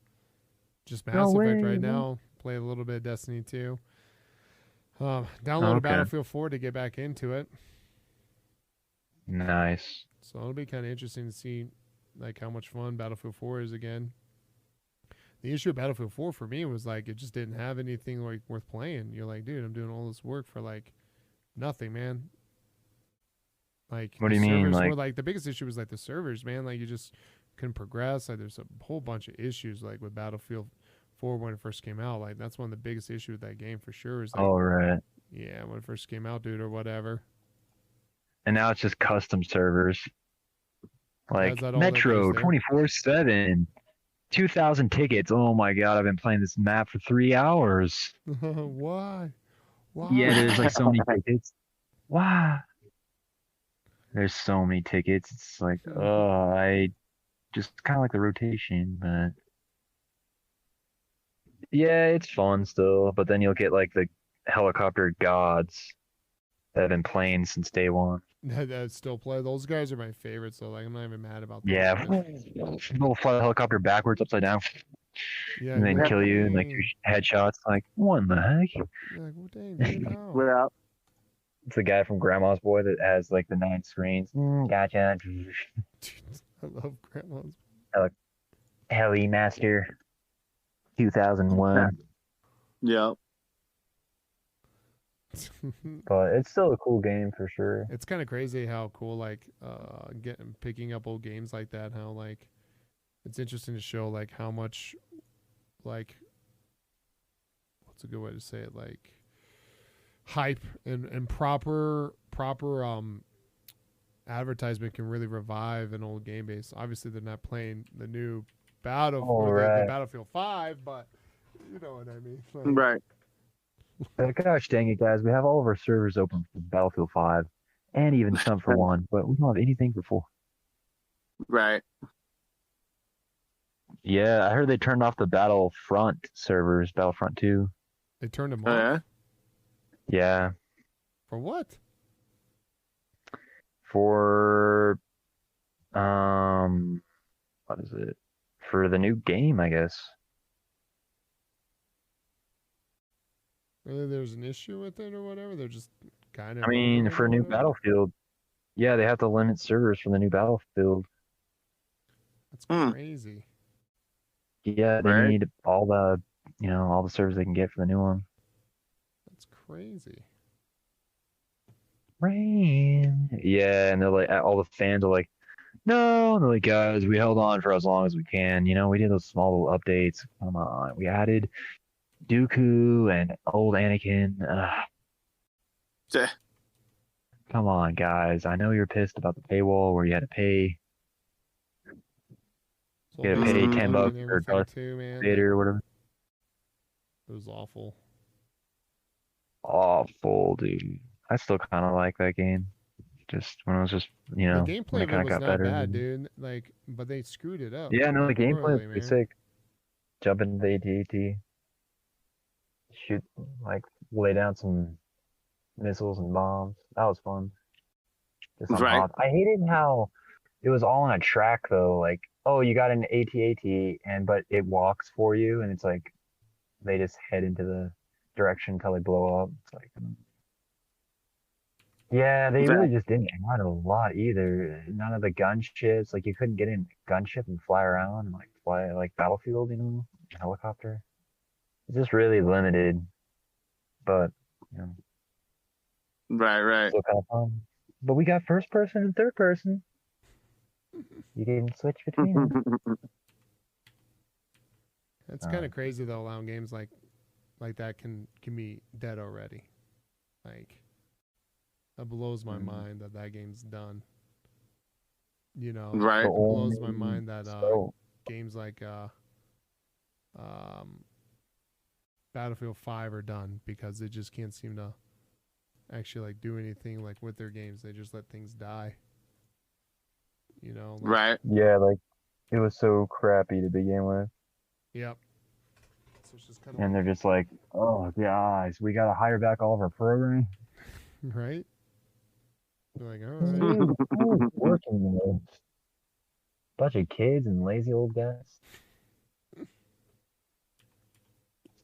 just Mass No Effect way, right man. now. Play a little bit of Destiny 2. Oh, Downloaded okay. Battlefield 4 to get back into it. Nice. So it'll be kind of interesting to see like how much fun Battlefield 4 is again. The issue of Battlefield 4 for me was like it just didn't have anything like worth playing. You're like, dude, I'm doing all this work for like nothing, man. Like What the do you mean, servers like- were like the biggest issue was like the servers, man. Like you just couldn't progress. Like there's a whole bunch of issues like with Battlefield 4 when it first came out. Like that's one of the biggest issues with that game for sure. Is like, Oh, right. yeah, when it first came out, dude, or whatever. And now it's just custom servers. Like Is that all that Metro goes there? 24/7, 2,000 tickets. Oh my God, I've been playing this map for 3 hours. Why? Why? Yeah, there's like so many tickets. Wow. There's so many tickets. It's like, oh, I just kind of like the rotation, but yeah, it's fun still. But then you'll get like the helicopter gods that have been playing since day one. I still play. Those guys are my favorites, so like I'm not even mad about that. Yeah, they'll fly the helicopter backwards, upside down, Yeah, and then you're kill you in like dang. 2 headshots. Like, what in the heck? You're like, well, dang, dude, how? Yeah, It's the guy from Grandma's Boy that has like the 9 screens. Gotcha. Dude, I love grandma's. Heli Master 2001. yeah. But it's still a cool game for sure. It's kind of crazy how cool like picking up old games like that. How like it's interesting to show like how much like what's a good way to say it, like hype and proper advertisement can really revive an old game base. Obviously they're not playing the new the Right. Battlefield 5, but you know what I mean. Like, Right. Gosh dang it, guys. We have all of our servers open for Battlefield 5 and even some for 1, but we don't have anything for 4. Right. Yeah, I heard they turned off the Battlefront servers, Battlefront 2. they turned them Oh, off. yeah. Yeah, For what? for what is it? For the new game, I guess. Really, there's an issue with it or whatever. They're just kind of. I mean, for a new Battlefield, yeah, they have to limit servers for the new Battlefield. That's crazy. Yeah, they Right. need all the servers they can get for the new one. That's crazy. Rain. Yeah, and they're like, all the fans are like, no, and they're like, guys, we held on for as long as we can. We did those small little updates. Come on, we added Dooku and old Anakin. Yeah. Come on, guys. I know you're pissed about the paywall where you had to pay So You gotta basically pay $10 and for everything Darth too, man. Vader or whatever. It was awful. Awful, dude. I still kind of like that game. Just when it was just, you The know, gameplay when it of it kind of was got not better. bad, dude. Like, but they screwed it up. Yeah, no, the gameplay was royally, pretty man. sick. Jump into the AT-AT, shoot, like, lay down some missiles and bombs. That was fun. Just on Right. hop. I hated how it was all on a track though. Like, oh, you got an AT-AT, but it walks for you, and it's like they just head into the direction until they blow up. It's like, yeah, they really just didn't add a lot either. None of the gunships, like you couldn't get in a gunship and fly around and like fly like Battlefield, you know, helicopter. It's just really limited, but you know, Right. still kind of fun. But we got first person and third person. You can switch between them. It's kind of crazy though, allowing games like that can be dead already. Like, that blows my mind that game's done. You know, Right. It blows my mind that So, games like Battlefield 5 are done because they just can't seem to actually like do anything like with their games. They just let things die. You know, like, Right. yeah, like it was so crappy to begin with. Yep. So it's just kind And they're just like, oh, guys, we got to hire back all of our programming. right. They're like, all right. Dude, who's working with bunch of kids and lazy old guys.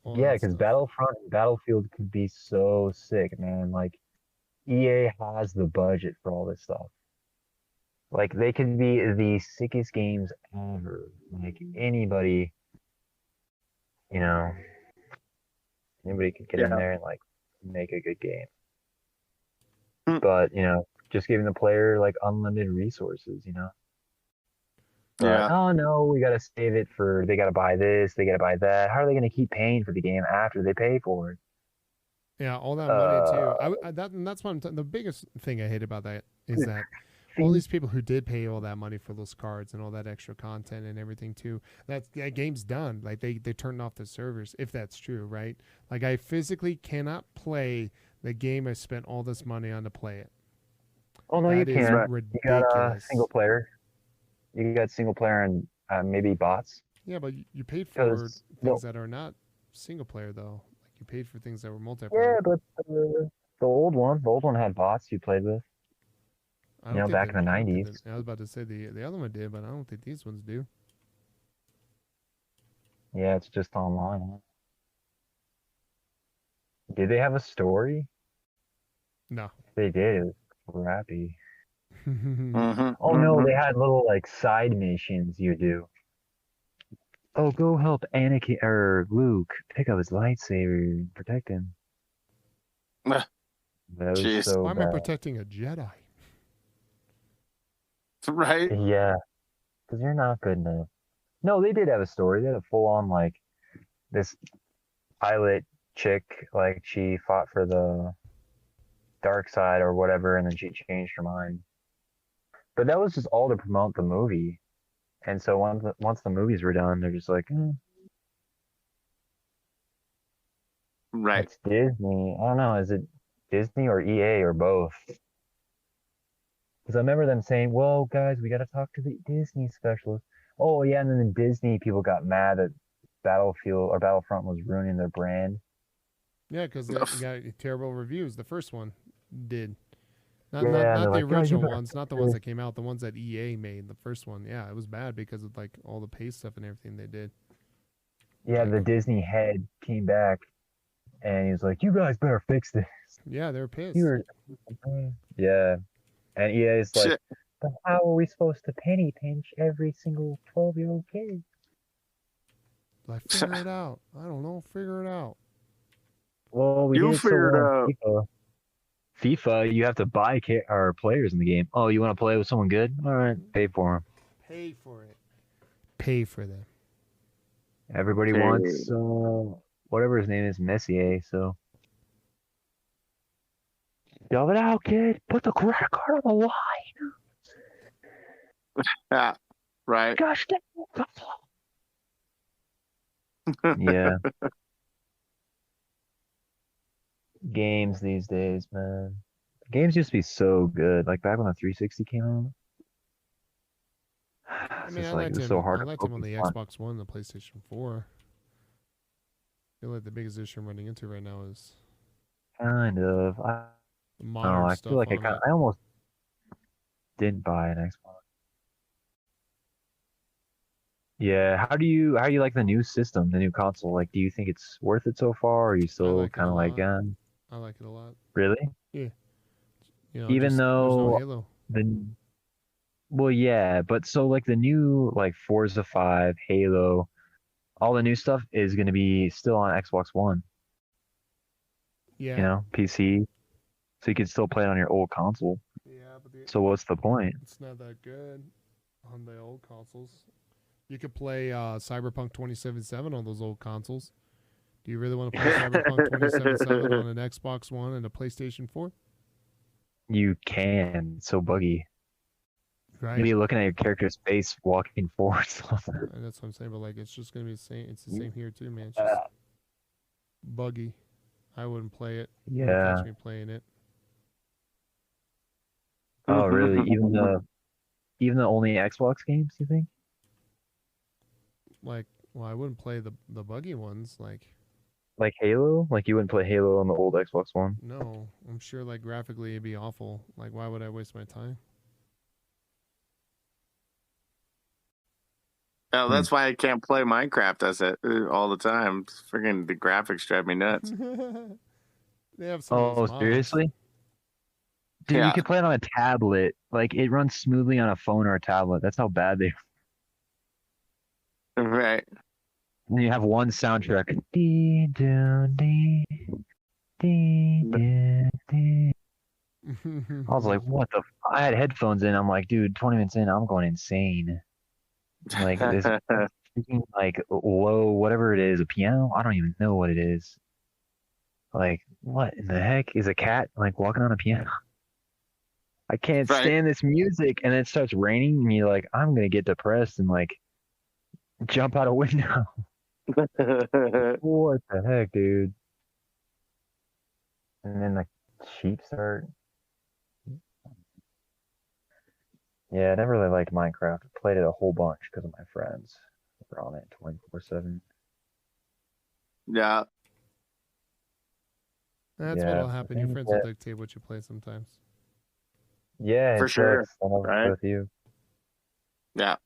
All Yeah, that because stuff. Battlefront and Battlefield could be so sick, man. Like, EA has the budget for all this stuff. Like, they could be the sickest games ever. Like, anybody, you know, anybody could get in there and, like, make a good game. But, you know, just giving the player, like, unlimited resources, you know? But, Yeah. oh, no, we got to save it for, they got to buy this, they got to buy that. How are they going to keep paying for the game after they pay for it? Yeah, all that money too. That's what the biggest thing I hate about that is that all these people who did pay all that money for those cards and all that extra content and everything too, that game's done. Like they turned off the servers, if that's true, right? Like I physically cannot play the game I spent all this money on to play it. Oh, no, That you is can. ridiculous. You got single player. You got single player and maybe bots. Yeah, but you paid for 'Cause, things that are not single player though. Like you paid for things that were multiplayer. Yeah, but the old one had bots you played with. I don't think back in the 90s. I was about to say the other one did, but I don't think these ones do. Yeah, it's just online. Did they have a story? No. They did. It was crappy. Mhm. Oh no, they had little like side missions you do. Oh, go help Anakin or Luke pick up his lightsaber and protect him. Ah, That was jeez. so Why am I bad. protecting a Jedi? Right. Yeah, because you're not good enough. No, they did have a story. They had a full on like this pilot chick, like she fought for the dark side or whatever, and then she changed her mind. But that was just all to promote the movie. And so once the movies were done, they're just like, Right. it's Disney. I don't know, is it Disney or EA or both? Because I remember them saying, well, guys, we got to talk to the Disney specialist. Oh, yeah, and then the Disney people got mad that Battlefield or Battlefront was ruining their brand. Yeah, because it got terrible reviews. The first one did. Not Yeah, and the they're like, "Guys, you original better ones, not the ones that came out, the ones that EA made. The first one, yeah, it was bad because of like all the pay stuff and everything they did. Yeah, the Disney head came back and he was like, you guys better fix this. Yeah, they were pissed. Yeah. And EA's like, Shit. but how are we supposed to penny pinch every single 12-year-old kid? Like, figure it out. I don't know. Figure it out. Well, we You did so figured well in FIFA. FIFA, you have to buy our players in the game. Oh, you want to play with someone good? All right, pay for them. Pay for it. Pay for them. Everybody wants whatever his name is, Messier. So, dub it out, kid. Put the credit card on the line. Yeah. Right. Gosh dang it. Yeah. games these days, man. Games used to be so good. Like back when the 360 came out. I It's mean, just like it was so hard I to liked him on focus the on. Xbox One, the PlayStation 4. I feel like the biggest issue I'm running into right now is Kind of. the I don't know. modern I feel stuff like on it. I almost didn't buy an Xbox. Yeah. How do you like the new system, the new console? Like, do you think it's worth it so far? Or are you I still like it kind a of like, lot. I like it a lot. really? Yeah. Even Just there's no though Halo. the well, yeah, but so like the new like Forza 5, Halo, all the new stuff is going to be still on Xbox One, Yeah. PC, so you can still play it on your old console. Yeah, but So what's the point? it's not that good on the old consoles. You could play Cyberpunk 2077 on those old consoles. Do you really want to play Cyberpunk 2077 on an Xbox One and a PlayStation 4? You can. It's so buggy. Right. You'll be looking at your character's face walking forward. And that's what I'm saying. But like, it's just gonna be the same. It's the same here too, man. It's just buggy. I wouldn't play it. You wouldn't Yeah. catch me playing it. Oh, really? Even the only Xbox games, you think? Like, well, I wouldn't play the buggy ones. Like Halo? Like you wouldn't play Halo on the old Xbox One? No, I'm sure like graphically it'd be awful. Like, why would I waste my time? Oh, that's why I can't play Minecraft as it all the time. Freaking the graphics drive me nuts. They have some of Oh, those mods. seriously? Dude, you Yeah. can play it on a tablet. Like it runs smoothly on a phone or a tablet. That's how bad they Right. And you have one soundtrack. Dee, doo, dee, dee, dee, dee. I was like, what the? I had headphones in. I'm like, dude, 20 minutes in, I'm going insane. Like this freaking like low, whatever it is, a piano. I don't even know what it is. Like, what in the heck is a cat like walking on a piano? I can't Right. stand this music. And it starts raining, and you're like, I'm gonna get depressed and like jump out a window. What the heck, dude? And then the sheep start. Yeah, I never really liked Minecraft. I played it a whole bunch because of my friends. They're on it 24/7. Yeah. That's Yeah, what'll the happen. thing Your is friends will that- dictate what you play sometimes. Yeah, For it sure, sucks. I never right? play with you. Yeah.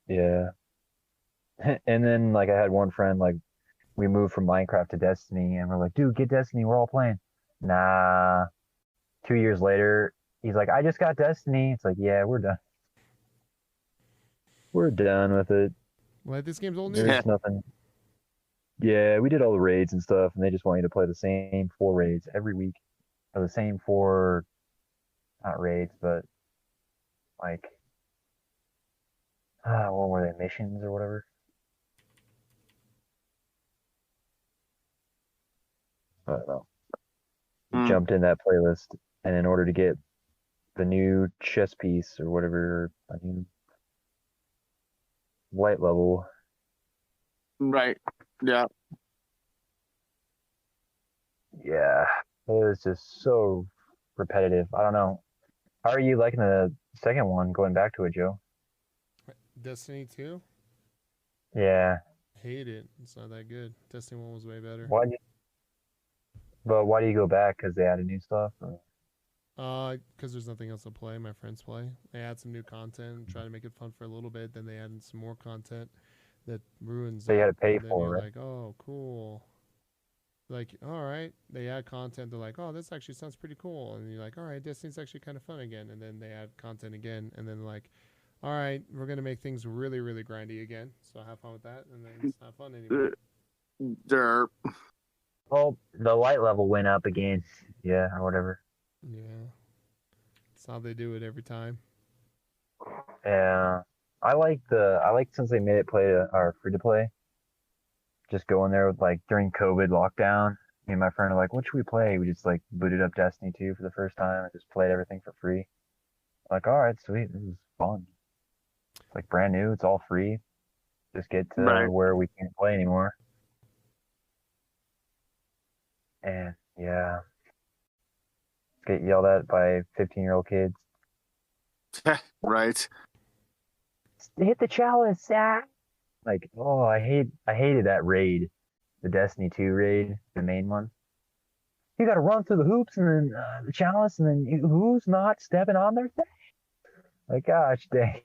Yeah. And then like I had one friend like we moved from Minecraft to Destiny and we're like, dude, get Destiny, we're all playing. Nah. 2 years later, he's like, I just got Destiny. It's like, yeah, we're done. We're done with it. Like, this game's old There's news. nothing. Yeah, we did all the raids and stuff, and they just want you to play the same 4 raids every week. Or the same four, not raids, but like, what were they, missions or whatever? I don't know. Hmm. Jumped in that playlist, and in order to get the new chess piece or whatever, a new light level, Right. Yeah. yeah, it was just so repetitive. I don't know. How are you liking the second one, going back to it, Joe? Destiny 2? Yeah. Hate it. It's not that good. Destiny 1 was way better. Why do you, but why do you go back? Because they added new stuff? Or? Because there's nothing else to play. My friends play. They add some new content, try to make it fun for a little bit. Then they add in some more content that ruins So you it. had to pay And then for you're it, right? like, oh, cool. Like, all right. They add content. They're like, oh, this actually sounds pretty cool. And you're like, all right, Destiny's actually kind of fun again. And then they add content again. And then like, all right, we're gonna make things really, really grindy again. So have fun with that. And then it's not fun anymore. Derp. Oh, the light level went up again. Yeah, or whatever. Yeah. That's how they do it every time. Yeah. I like since they made it or free to play. Just go in there with like during COVID lockdown. Me and my friend are like, what should we play? We just like booted up Destiny 2 for the first time and just played everything for free. Like, all right, sweet, this is fun. It's like brand new, it's all free. Just get to Right. where we can't play anymore. And yeah, get yelled at by 15-year-old kids. Right. Hit the chalice, Zach. Like, oh, I hated that raid, the Destiny 2 raid, the main one. You got to run through the hoops and then the chalice, and then who's not stepping on their thing? Like, gosh, dang.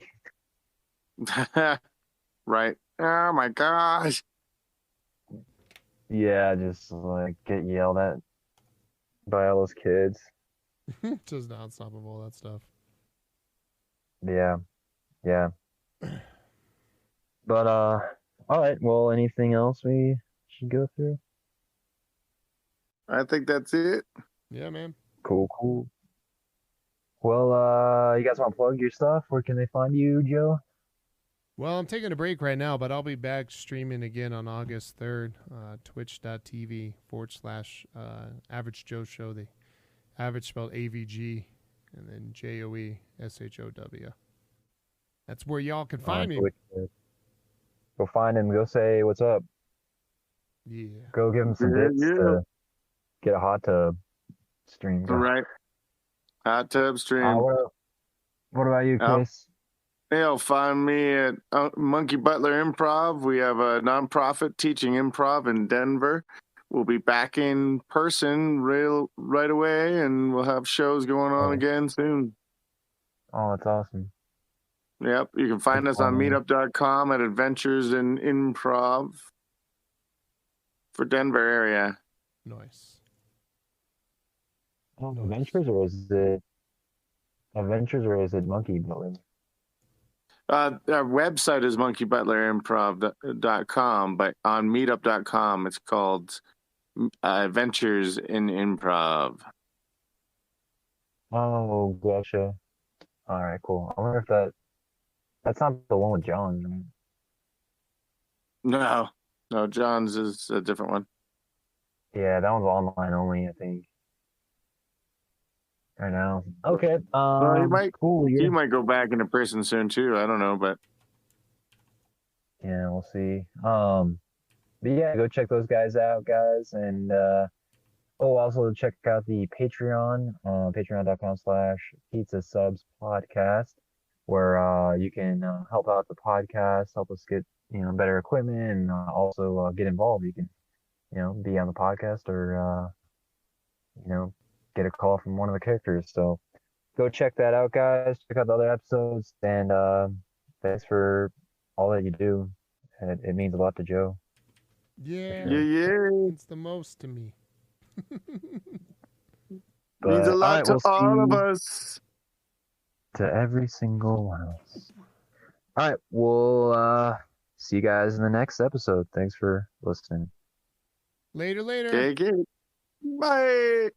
Right. Oh my gosh. Yeah, just like get yelled at by all those kids. Just unstoppable, that stuff. Yeah, yeah. But all right. Well, anything else we should go through? I think that's it. Yeah, man. Cool, cool. Well, you guys want to plug your stuff? Where can they find you, Joe? Well, I'm taking a break right now, but I'll be back streaming again on August 3rd, twitch.tv/Average Joe Show. The average spelled AVG and then JOESHOW. That's where y'all can find me. Go find him. Go say what's up. Yeah. Go give him some bits to get a hot tub stream. Right. Hot tub stream. What about you, Chris? You'll find me at Monkey Butler Improv. We have a nonprofit teaching improv in Denver. We'll be back in person right away, and we'll have shows going on again soon. Oh, that's awesome. Yep. You can find us on meetup.com at Adventures in Improv for Denver area. Nice. Adventures, or is it Monkey Butler? Our website is monkeybutlerimprov.com, but on meetup.com it's called Adventures in Improv. Oh, gotcha. All right, cool. I wonder if that's not the one with John. No, John's is a different one. Yeah, that one's online only, I think. Right now. Okay. Well, you might go back into prison soon too. I don't know, but yeah, we'll see. But yeah, go check those guys out, guys, and also check out the Patreon, patreon.com/Pizza Subs Podcast, where you can help out the podcast, help us get better equipment, and also get involved. You can be on the podcast or get a call from one of the characters. So go check that out, guys. Check out the other episodes, and thanks for all that you do. It means a lot to Joe. Yeah. Yeah. It's the most to me. Means a lot to all of us. To every single one of us. All right, we'll see you guys in the next episode. Thanks for listening. Later. Take it. Bye.